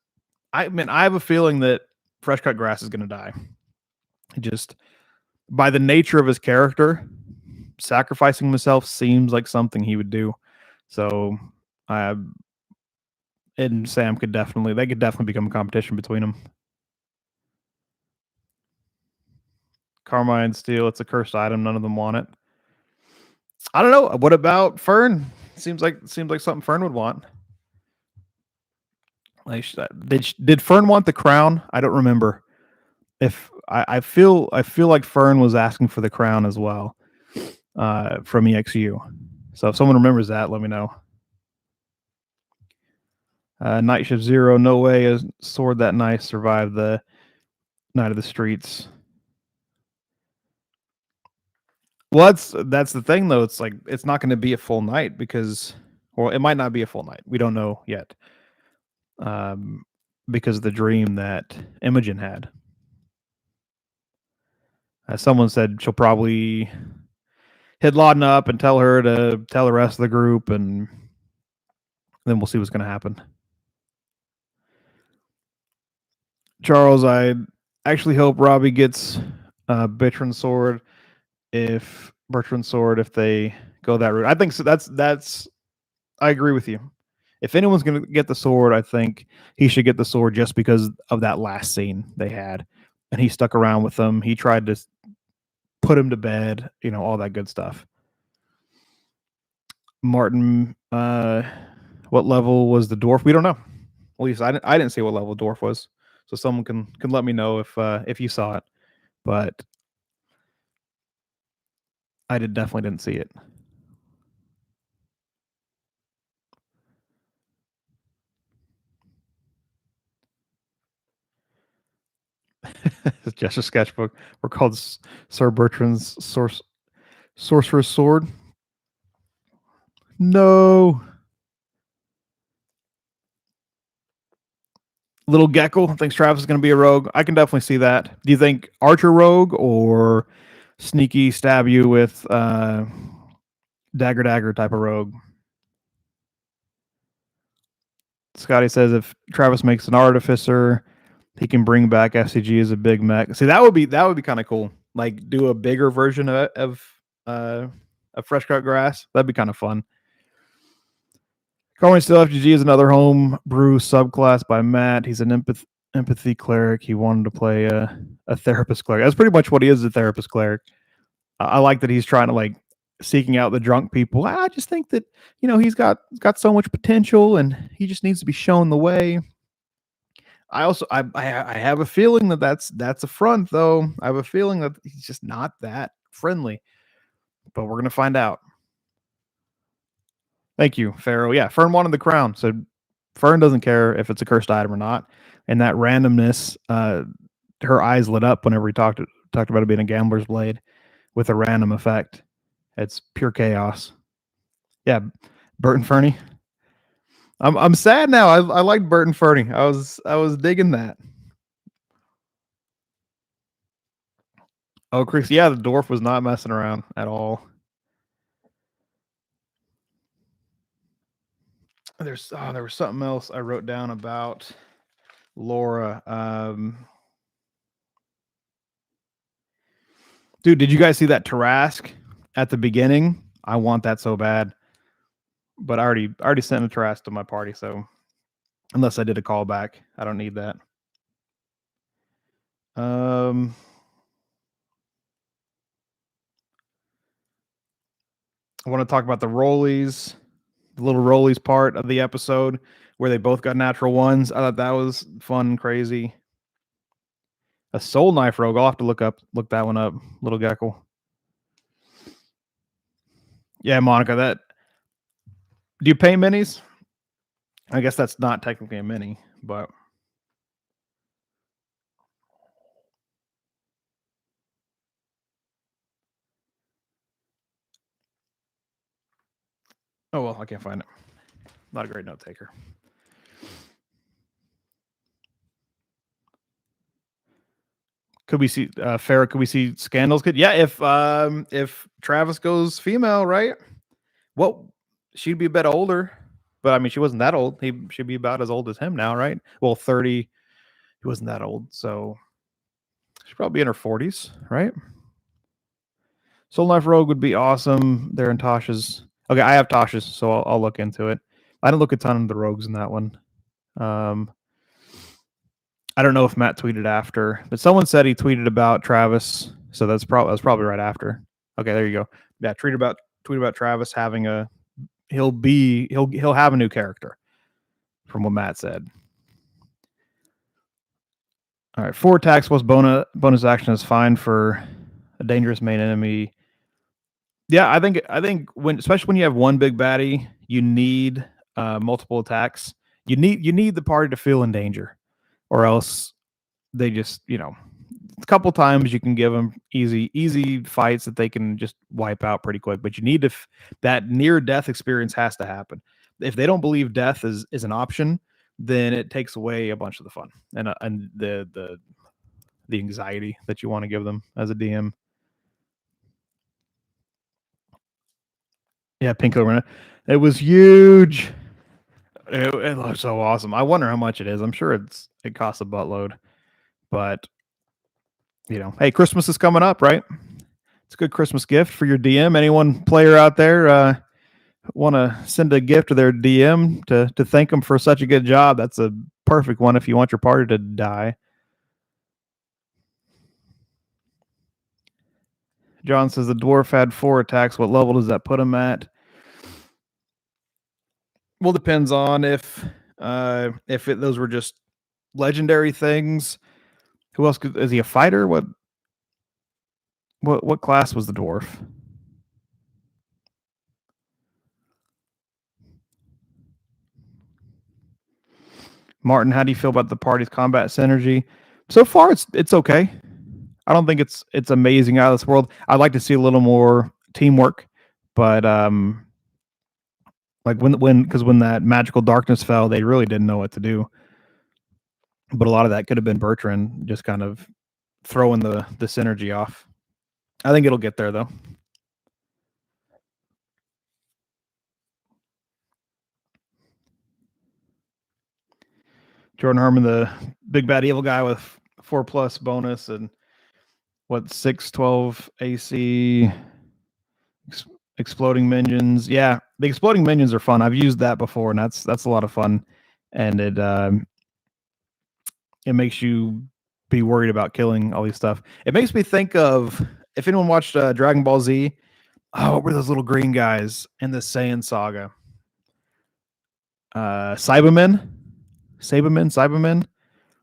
S1: I mean, I have a feeling that Fresh Cut Grass is going to die. Just by the nature of his character, sacrificing himself seems like something he would do. So, and Sam could definitely become a competition between them. Carmine Steel, it's a cursed item. None of them want it. I don't know. What about Fern? Seems like something Fern would want. Like, did Fern want the crown? I don't remember. If I feel like Fern was asking for the crown as well from EXU. So if someone remembers that, let me know. Night Shift Zero, no way a sword that nice survived the Night of the Streets. Well, that's the thing though. It's like it's not going to be a full night because, well, it might not be a full night. We don't know yet, because of the dream that Imogen had. Someone said she'll probably hit Lauden up and tell her to tell the rest of the group, and then we'll see what's going to happen. Charles, I actually hope Robbie gets Bertrand's sword if they go that route. I think so. That's I agree with you. If anyone's going to get the sword, I think he should get the sword just because of that last scene they had, and he stuck around with them. He tried to put him to bed, all that good stuff. Martin, what level was the dwarf? We don't know. At least I didn't see what level the dwarf was. So someone can let me know if you saw it. But I definitely didn't see it. It's just a sketchbook. We're called Sir Bertrand's Sorcerer's Sword. No. Little Gecko thinks Travis is going to be a rogue. I can definitely see that. Do you think Archer rogue or sneaky stab you with dagger type of rogue? Scotty says if Travis makes an artificer, he can bring back FCG as a big mech. See, that would be kind of cool. Like do a bigger version of Fresh Cut Grass. That'd be kind of fun. Calling Still FGG is another home brew subclass by Matt. He's an empathy cleric. He wanted to play a therapist cleric. That's pretty much what he is, a therapist cleric. I like that he's trying to like seeking out the drunk people. I just think that he's got so much potential and he just needs to be shown the way. I also I have a feeling that that's a front though. I have a feeling that he's just not that friendly. But we're gonna find out. Thank you, Pharaoh. Yeah, Fern wanted the crown, so Fern doesn't care if it's a cursed item or not. And that randomness, her eyes lit up whenever he talked about it being a gambler's blade with a random effect. It's pure chaos. Yeah, Bert and Fernie. I'm sad now. I liked Bert and Fernie. I was digging that. Oh, Chris, yeah, the dwarf was not messing around at all. There was something else I wrote down about Laura. Dude, did you guys see that Tarask at the beginning? I want that so bad, but I already sent a Tarask to my party, so unless I did a callback, I don't need that. I want to talk about the rollies, the little rollies part of the episode where they both got natural ones. I thought that was fun and crazy. A soul knife rogue. I'll have to look that one up. Little Geckle. Yeah, Monica. That. Do you pay minis? I guess that's not technically a mini, but oh well, I can't find it. Not a great note taker. Could we see Farrah? Could we see scandals? Could yeah, if Travis goes female, right? Well, she'd be a bit older, but I mean, she wasn't that old. He should be about as old as him now, right? Well, 30. He wasn't that old, so she's probably in her 40s, right? Soul Knife Rogue would be awesome. They're in Tasha's. Okay, I have Tasha's, so I'll look into it. I didn't look a ton into the rogues in that one. I don't know if Matt tweeted after, but someone said he tweeted about Travis, so that's probably right after. Okay, there you go. Yeah, tweet about Travis having a he'll have a new character, from what Matt said. All right, 4 attacks plus bonus action is fine for a dangerous main enemy. Yeah, I think especially when you have one big baddie, you need multiple attacks. You need the party to feel in danger, or else they just a couple times you can give them easy fights that they can just wipe out pretty quick. But you need to that near death experience has to happen. If they don't believe death is an option, then it takes away a bunch of the fun and the anxiety that you want to give them as a DM. Yeah, Pink Arena. It was huge. It looks so awesome. I wonder how much it is. I'm sure it costs a buttload, but hey, Christmas is coming up, right? It's a good Christmas gift for your DM. Anyone player out there want to send a gift to their DM to thank them for such a good job? That's a perfect one if you want your party to die. John says the dwarf had 4 attacks. What level does that put him at? Well, depends on if those were just legendary things. Who else is he a fighter? What class was the dwarf? Martin, how do you feel about the party's combat synergy? So far, it's okay. I don't think it's amazing out of this world. I'd like to see a little more teamwork, but like when that magical darkness fell, they really didn't know what to do. But a lot of that could have been Bertrand just kind of throwing the synergy off. I think it'll get there though. Jordan Herman, the big bad evil guy with 4+ bonus and 612 AC, exploding minions. Yeah, the exploding minions are fun. I've used that before, and that's a lot of fun. And it makes you be worried about killing all these stuff. It makes me think of if anyone watched Dragon Ball Z. Oh, what were those little green guys in the Saiyan saga? Cybermen.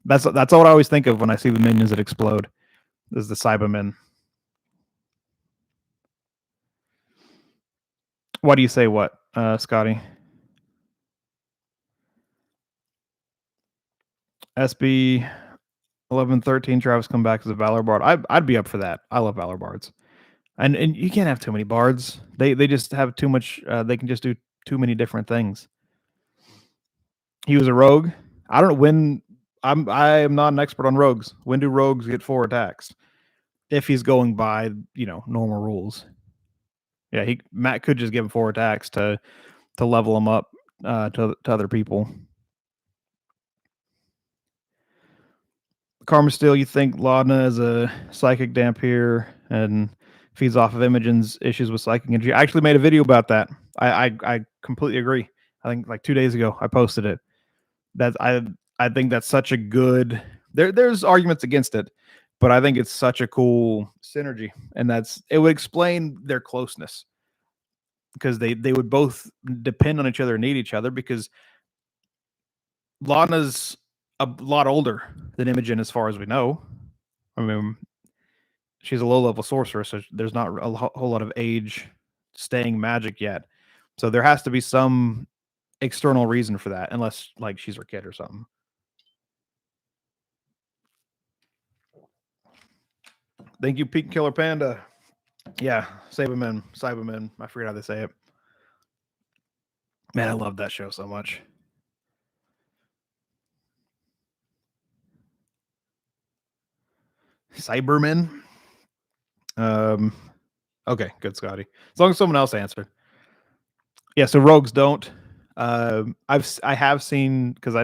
S1: That's what I always think of when I see the minions that explode. Is the Cybermen. Why do you say what, Scotty? SB 1113 Travis come back as a Valor Bard. I'd be up for that. I love Valor Bards. And you can't have too many bards. They just have too much. They can just do too many different things. He was a rogue. I don't know when. I am not an expert on rogues. When do rogues get 4 attacks? If he's going by normal rules. Yeah, Matt could just give him 4 attacks to level him up to other people. Karma Steel, you think Laudna is a psychic Dampier and feeds off of Imogen's issues with psychic energy. I actually made a video about that. I completely agree. I think like 2 days ago I posted it. That I think that's such a good. There's arguments against it, but I think it's such a cool synergy, and it would explain their closeness because they would both depend on each other and need each other because Laudna's a lot older than Imogen as far as we know. I mean, she's a low level sorcerer, so there's not a whole lot of age staying magic yet. So there has to be some external reason for that, unless like she's her kid or something. Thank you, Pete Killer Panda. Yeah, Cybermen. I forget how they say it. Man, I love that show so much. Cybermen. Okay, good, Scotty. As long as someone else answered. Yeah, so rogues don't. I have seen because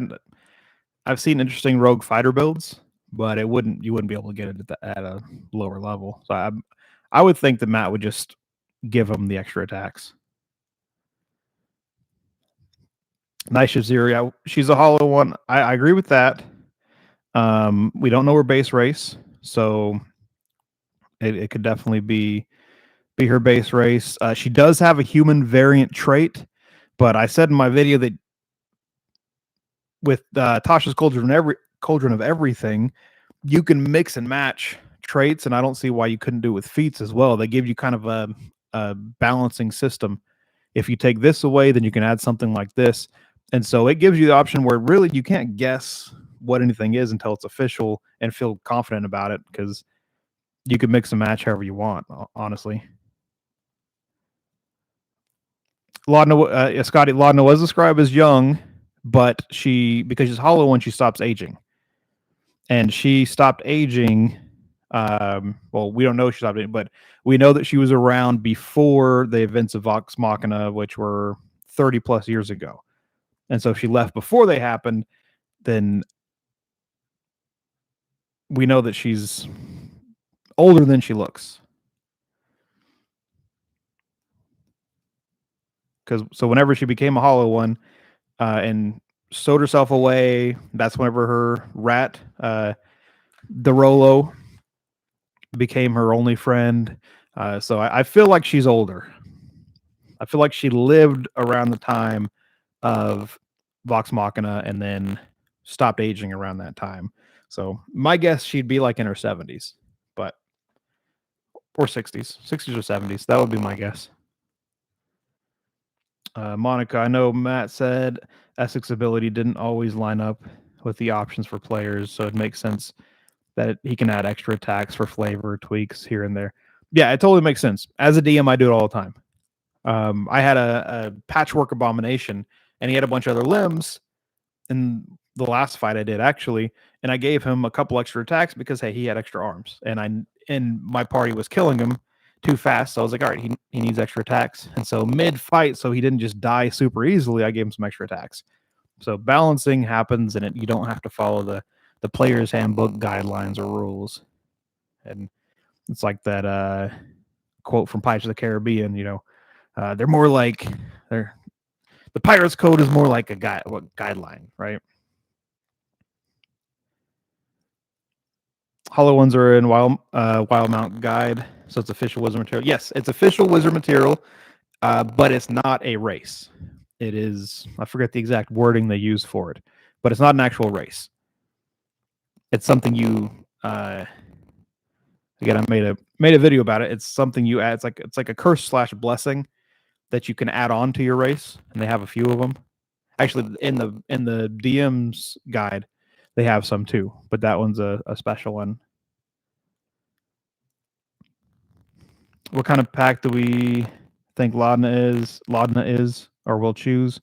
S1: I've seen interesting rogue fighter builds, but you wouldn't be able to get it at a lower level. So I would think that Matt would just give them the extra attacks. Nice Zero, yeah, she's a hollow one. I agree with that. We don't know her base race, so it could definitely be her base race. She does have a human variant trait, but I said in my video that with Tasha's Cauldron of Everything, you can mix and match traits, and I don't see why you couldn't do it with feats as well. They give you kind of a balancing system. If you take this away, then you can add something like this. And so it gives you the option where really you can't guess what anything is until it's official and feel confident about it because you can mix and match however you want, honestly. Scotty, Laudna was described as young, but because she's hollow when she stops aging. And she stopped aging. Well, we don't know she stopped aging, but we know that she was around before the events of Vox Machina, which were 30 plus years ago. And so if she left before they happened, then we know that she's older than she looks. So whenever she became a hollow one and sewed herself away, that's whenever her rat, the Rolo, became her only friend. So I feel like she's older. I feel like she lived around the time of Vox Machina and then stopped aging around that time. So my guess she'd be like in her 70s, but or 60s or 70s. That would be my guess. Monica, I know Matt said Essex's ability didn't always line up with the options for players, so it makes sense that he can add extra attacks for flavor tweaks here and there. Yeah, it totally makes sense. As a DM, I do it all the time. I had a patchwork abomination, and he had a bunch of other limbs in the last fight I did actually, and I gave him a couple extra attacks because hey, he had extra arms, and my party was killing him too fast. So I was like, all right, he needs extra attacks, and so mid fight, so he didn't just die super easily. I gave him some extra attacks. So balancing happens, and you don't have to follow the player's handbook guidelines or rules. And it's like that quote from Pirates of the Caribbean. They're more like the Pirates Code is more like a guideline, right? Hollow ones are in Wild Mount Guide, so it's official wizard material. Yes, it's official wizard material, but it's not a race. It is, I forget the exact wording they use for it, but it's not an actual race. It's something you again, I made a video about it. It's something you add. It's like a curse / blessing that you can add on to your race, and they have a few of them. Actually, in the DM's guide, they have some too, but that one's a special one. What kind of pack do we think Laudna is or will choose?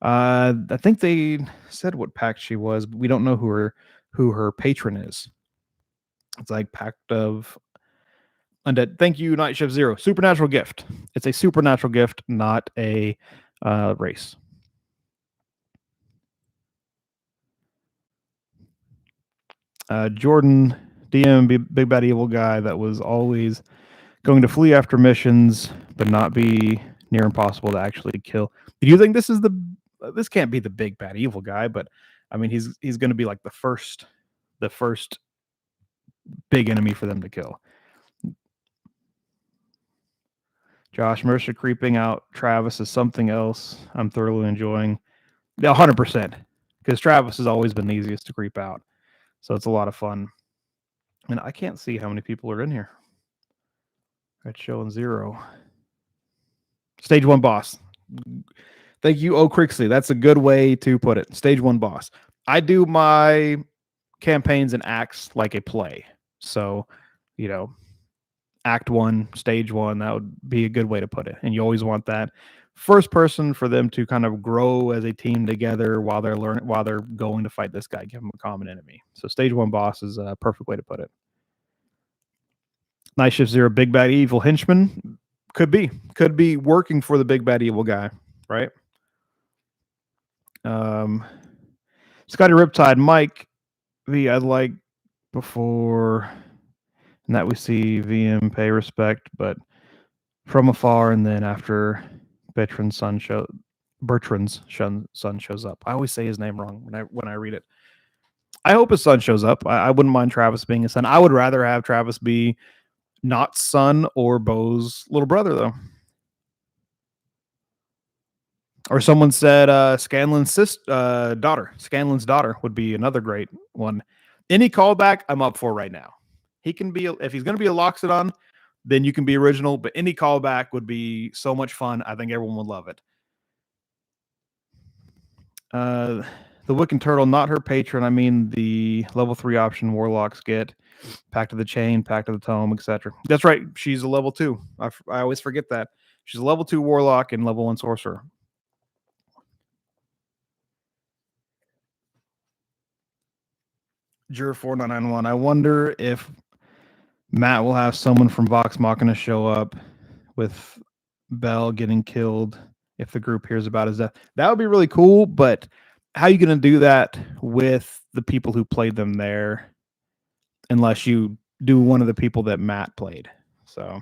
S1: I think they said what pack she was, but we don't know who her patron is. It's like Pact of Undead. Thank you, Night Shift Zero. Supernatural gift. It's a supernatural gift, not a race. Jordan, DM, big bad evil guy that was always going to flee after missions, but not be near impossible to actually kill. Do you think this is the? This can't be the big bad evil guy, but I mean, he's going to be like the first big enemy for them to kill. Josh Mercer creeping out Travis is something else I'm thoroughly enjoying. 100%. Because Travis has always been the easiest to creep out. So it's a lot of fun. And I can't see how many people are in here. It's showing 0. Stage 1 boss. Thank you, O Crixley. That's a good way to put it. Stage 1 boss. I do my campaigns and acts like a play. So, act 1, stage 1, that would be a good way to put it. And you always want that first person for them to kind of grow as a team together while they're going to fight this guy, give them a common enemy. So stage 1 boss is a perfect way to put it. Night Shift 0, big bad evil henchman. Could be working for the big bad evil guy, right? Scotty Riptide, Mike V, I'd like before and that we see VM pay respect, but from afar, and then after Bertrand's son shows up. I always say his name wrong when I read it. I hope his son shows up. I wouldn't mind Travis being his son. I would rather have Travis be not son or Bo's little brother, though. Or someone said Scanlan's daughter. Scanlan's daughter would be another great one. Any callback, I'm up for right now. He can be, if he's going to be a Loxodon, then you can be original, but any callback would be so much fun. I think everyone would love it. The Wiccan Turtle, not her patron. I mean the level 3 option Warlocks get. Pact of the Chain, Pact of the Tome, etc. That's right. She's a level 2. I always forget that. She's a level 2 Warlock and level 1 Sorcerer. Jur 4991. I wonder if Matt will have someone from Vox Machina show up with Bell getting killed if the group hears about his death. That would be really cool, but how are you going to do that with the people who played them there unless you do one of the people that Matt played? So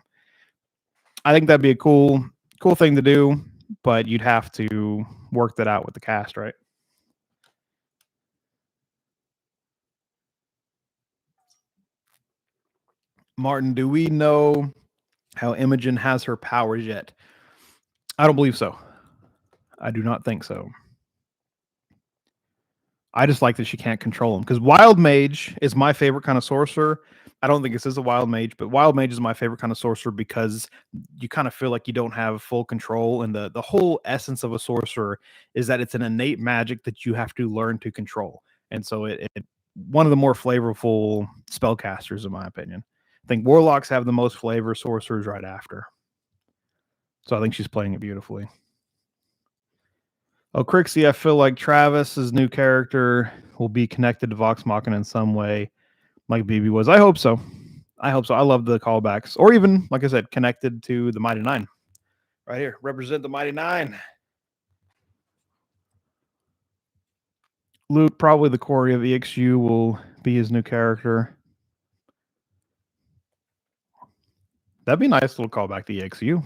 S1: I think that'd be a cool thing to do, but you'd have to work that out with the cast, right? Martin, do we know how Imogen has her powers yet? I don't believe so. I do not think so. I just like that she can't control them because Wild Mage is my favorite kind of sorcerer. I don't think this is a Wild Mage, but Wild Mage is my favorite kind of sorcerer because you kind of feel like you don't have full control. And the whole essence of a sorcerer is that it's an innate magic that you have to learn to control. And so it one of the more flavorful spellcasters, in my opinion. I think Warlocks have the most flavor, sorcerers right after. So I think she's playing it beautifully. Oh, Crixie, I feel like Travis's new character will be connected to Vox Machina in some way, like BB was. I hope so. I love the callbacks. Or even, like I said, connected to the Mighty Nine. Right here. Represent the Mighty Nine. Luke, probably the Quarry of EXU, will be his new character. That'd be a nice little callback to EXU.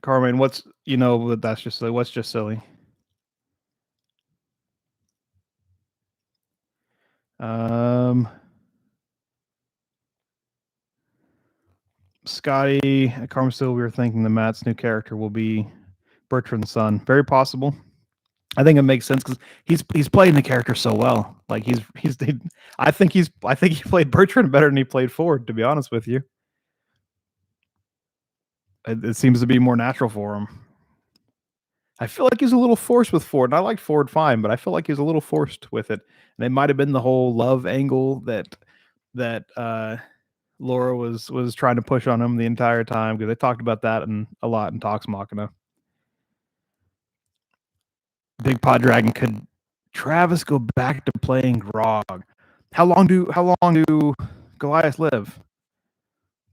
S1: Carmen, what's just silly. What's just silly? Scotty, Carmen, still we were thinking the Matt's new character will be Bertrand's son. Very possible. I think it makes sense because he's playing the character so well. Like I think he played Bertrand better than he played Ford. To be honest with you, it seems to be more natural for him. I feel like he's a little forced with Ford, and I like Ford fine, but I feel like he's a little forced with it. And it might have been the whole love angle that Laura was trying to push on him the entire time because they talked about that a lot in Talks Machina. Big Pod Dragon, could Travis go back to playing Grog? How long do Goliath live?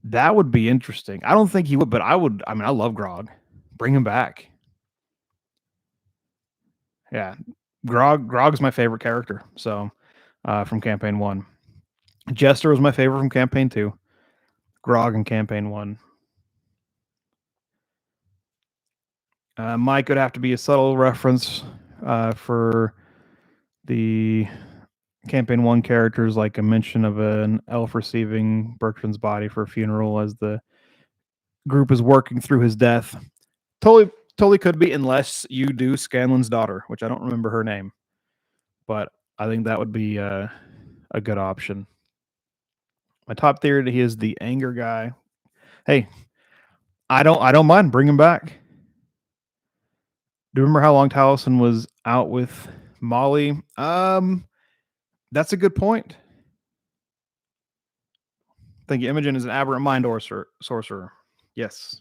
S1: That would be interesting. I don't think he would, but I would. I mean, I love Grog. Bring him back. Yeah, Grog's my favorite character. So from campaign 1, Jester was my favorite from campaign 2. Grog in campaign 1. Mike would have to be a subtle reference for the campaign 1 characters, like a mention of an elf receiving Bertrand's body for a funeral as the group is working through his death. Totally could be, unless you do Scanlan's daughter, which I don't remember her name, but I think that would be a good option. My top theory, he is the anger guy. Hey, I don't mind. Bring him back. Do you remember how long Taliesin was out with Molly? That's a good point. Thank you. Imogen is an aberrant mind sorcerer. Yes.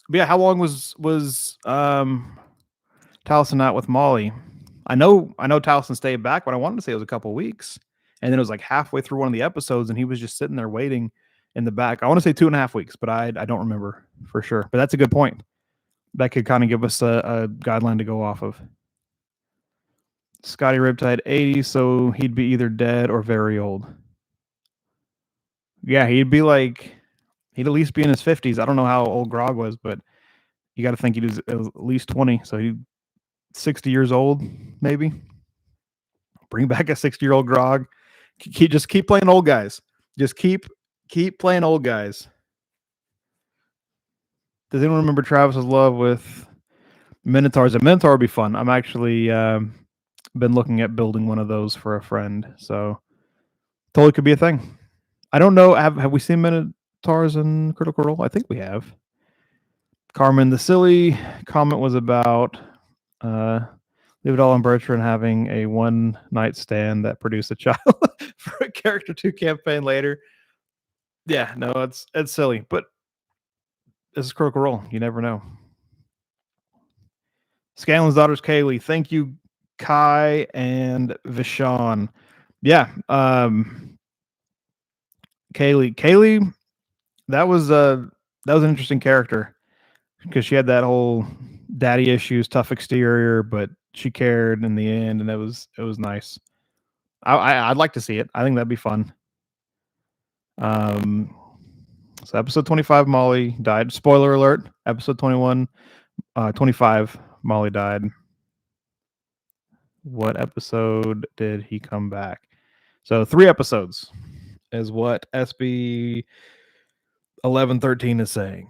S1: But yeah, how long was Taliesin out with Molly? I know Taliesin stayed back, but I wanted to say it was a couple weeks. And then it was like halfway through one of the episodes, and he was just sitting there waiting in the back. I want to say 2.5 weeks, but I don't remember for sure. But that's a good point. That could kind of give us a guideline to go off of. Scotty Riptide 80, so he'd be either dead or very old. Yeah, he'd at least be in his 50s. I don't know how old Grog was, but you got to think he was at least 20, so he'd 60 years old, maybe. Bring back a 60-year-old Grog. Just keep playing old guys. Just keep playing old guys. Does anyone remember Travis's love with Minotaurs? A Minotaur would be fun. I'm actually been looking at building one of those for a friend, so totally could be a thing. I don't know. Have we seen Minotaurs in Critical Role? I think we have. Carmen, the silly comment was about Leave It All on Bertrand having a one-night stand that produced a child for a character 2 campaign later. Yeah, no, it's silly, but this is Critical Role. You never know. Scanlan's daughter's Kaylee. Thank you, Kai and Vishon. Yeah, Kaylee, that was an interesting character because she had that whole daddy issues, tough exterior, but she cared in the end, and it was nice. I'd like to see it. I think that'd be fun. So episode 25, Molly died. Spoiler alert. Episode 25, Molly died. What episode did he come back? So 3 episodes is what SB 1113 is saying.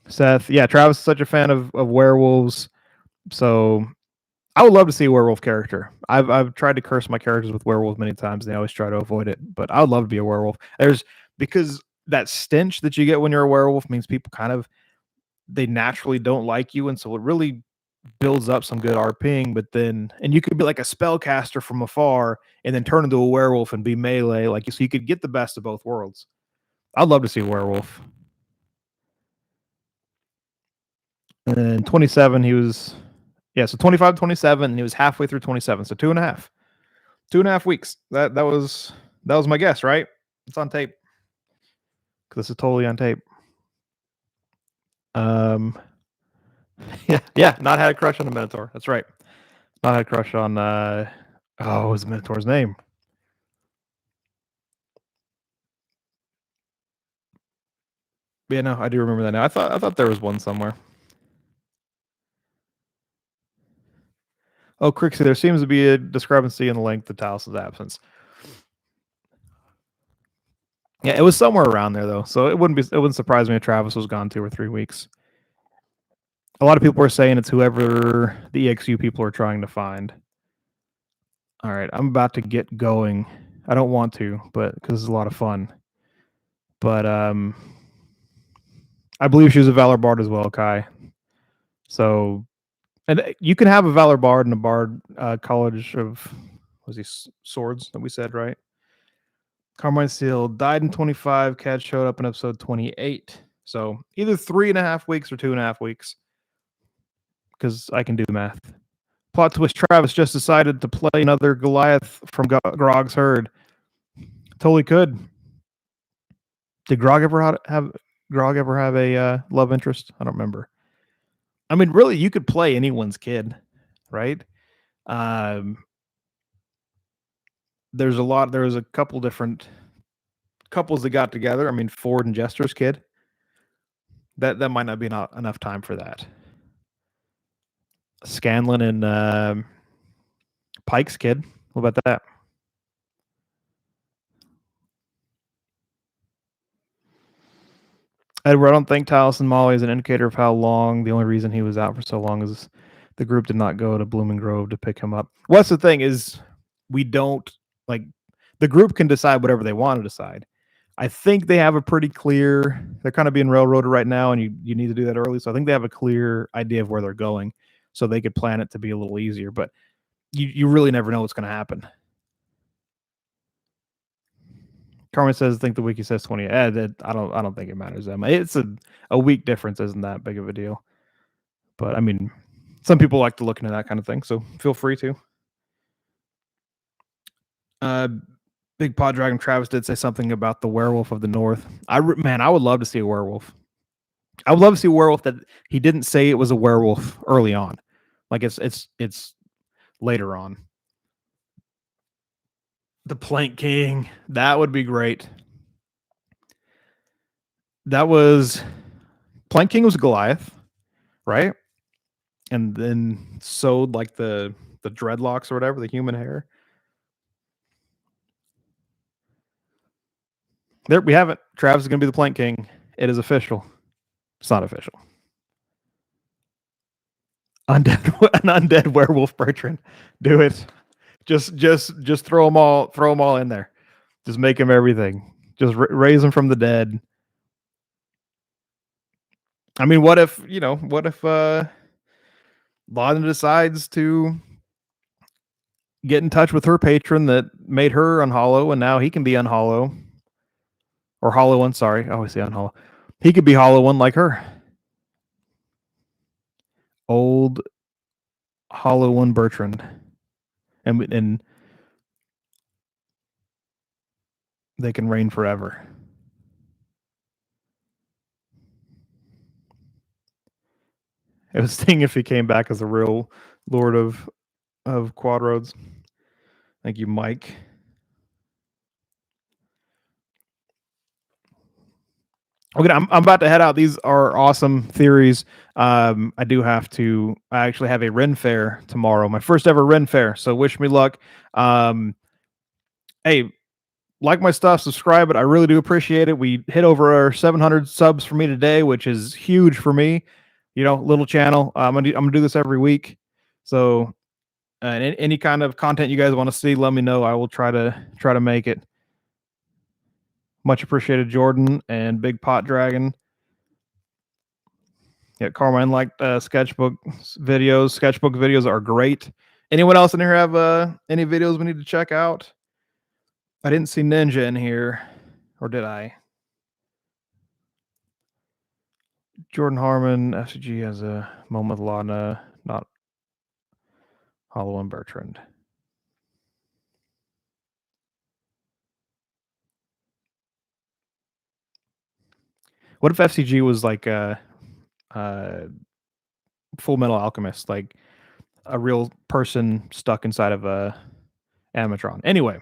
S1: Seth, yeah, Travis is such a fan of werewolves, so I would love to see a werewolf character. I've tried to curse my characters with werewolves many times, and they always try to avoid it. But I would love to be a werewolf. Because that stench that you get when you're a werewolf means people they naturally don't like you, and so it really builds up some good RPing. But then, and you could be like a spellcaster from afar, and then turn into a werewolf and be melee, so you could get the best of both worlds. I'd love to see a werewolf. And then 27, he was, so 25, 27, and he was halfway through 27, so 2.5 weeks. That was my guess, right? It's on tape. This is totally on tape. Yeah, not had a crush on the Minotaur. That's right. Not had a crush on what was the Minotaur's name? Yeah, no, I do remember that now. I thought there was one somewhere. Oh, Crixie, there seems to be a discrepancy in the length of Talis's absence. Yeah, it was somewhere around there though, so it wouldn't surprise me if Travis was gone 2 or 3 weeks. A lot of people are saying it's whoever the EXU people are trying to find. All right, I'm about to get going. I don't want to, but because it's a lot of fun. But I believe she was a Valor Bard as well, Kai. So, and you can have a Valor Bard in a Bard College of Swords that we said, right? Carmine Seal died in 25. Cat showed up in episode 28. So either 3.5 weeks or 2.5 weeks, because I can do the math. Plot twist: Travis just decided to play another Goliath from Grog's herd. Totally could. Did Grog ever have a love interest? I don't remember. I mean, really, you could play anyone's kid, right? Um, there's a couple different couples that got together. I mean, Ford and Jester's kid. That might not be not enough time for that. Scanlon and Pike's kid. What about that? Edward, I don't think Taliesin Molly is an indicator of how long. The only reason he was out for so long is the group did not go to Blooming Grove to pick him up. What's the thing is we don't like the group can decide whatever they want to decide. I think they have a pretty clear. They're kind of being railroaded right now, and you need to do that early. So I think they have a clear idea of where they're going, so they could plan it to be a little easier. But you really never know what's going to happen. Carmen says, "I think the wiki says 20." I don't think it matters that much. It's a week difference isn't that big of a deal. But I mean, some people like to look into that kind of thing, so feel free to. Big Pod Dragon Travis did say something about the werewolf of the north. I would love to see a werewolf. I would love to see a werewolf that he didn't say it was a werewolf early on, like it's later on. The Plank King, that would be great. That was Plank King was Goliath, right? And then sewed like the dreadlocks or whatever, the human hair. There we have it. Travis is going to be the Plank King. It is official. It's not official. An undead werewolf Bertrand. Do it. Just throw them all in there. Just make him everything. Just raise him from the dead. I mean, what if Lana decides to get in touch with her patron that made her unhollow, and now he can be unhollow. Or hollow one, sorry. I always say unhollow. He could be hollow one like her. Old hollow one Bertrand. And they can reign forever. I was thinking if he came back as a real Lord of Quad Roads. Thank you, Mike. Okay, I'm about to head out. These are awesome theories. I actually have a Ren Fair tomorrow, my first ever Ren Fair. So wish me luck. Hey, like my stuff, subscribe it. I really do appreciate it. We hit over our 700 subs for me today, which is huge for me. Little channel. I'm gonna do this every week. So, any kind of content you guys want to see, let me know. I will try to make it. Much appreciated, Jordan and Big Pot Dragon. Yeah, Carmine liked sketchbook videos. Sketchbook videos are great. Anyone else in here have any videos we need to check out? I didn't see Ninja in here, or did I? Jordan Harmon, FCG has a moment with Lana, not Hollow and Bertrand. What if FCG was like a Full Metal Alchemist, like a real person stuck inside of a animatron? Anyway,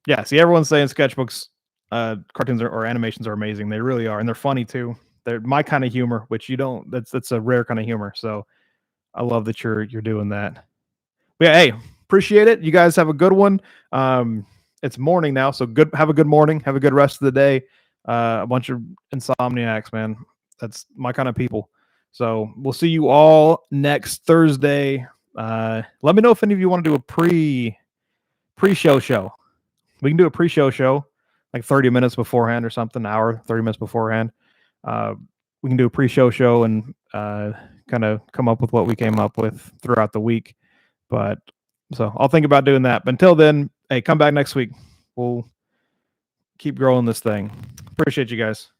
S1: yeah. See, everyone's saying sketchbooks, cartoons or animations are amazing. They really are, and they're funny too. They're my kind of humor, which you don't. That's a rare kind of humor. So I love that you're doing that. But yeah, hey, appreciate it. You guys have a good one. It's morning now, so good. Have a good morning. Have a good rest of the day. A bunch of insomniacs, man. That's my kind of people. So we'll see you all next Thursday. Let me know if any of you want to do a pre-show. We can do a pre-show show, like 30 minutes beforehand or something, an hour, 30 minutes beforehand. We can do a pre-show show and kind of come up with what we came up with throughout the week. But so I'll think about doing that. But until then, hey, come back next week. We'll keep growing this thing. Appreciate you guys.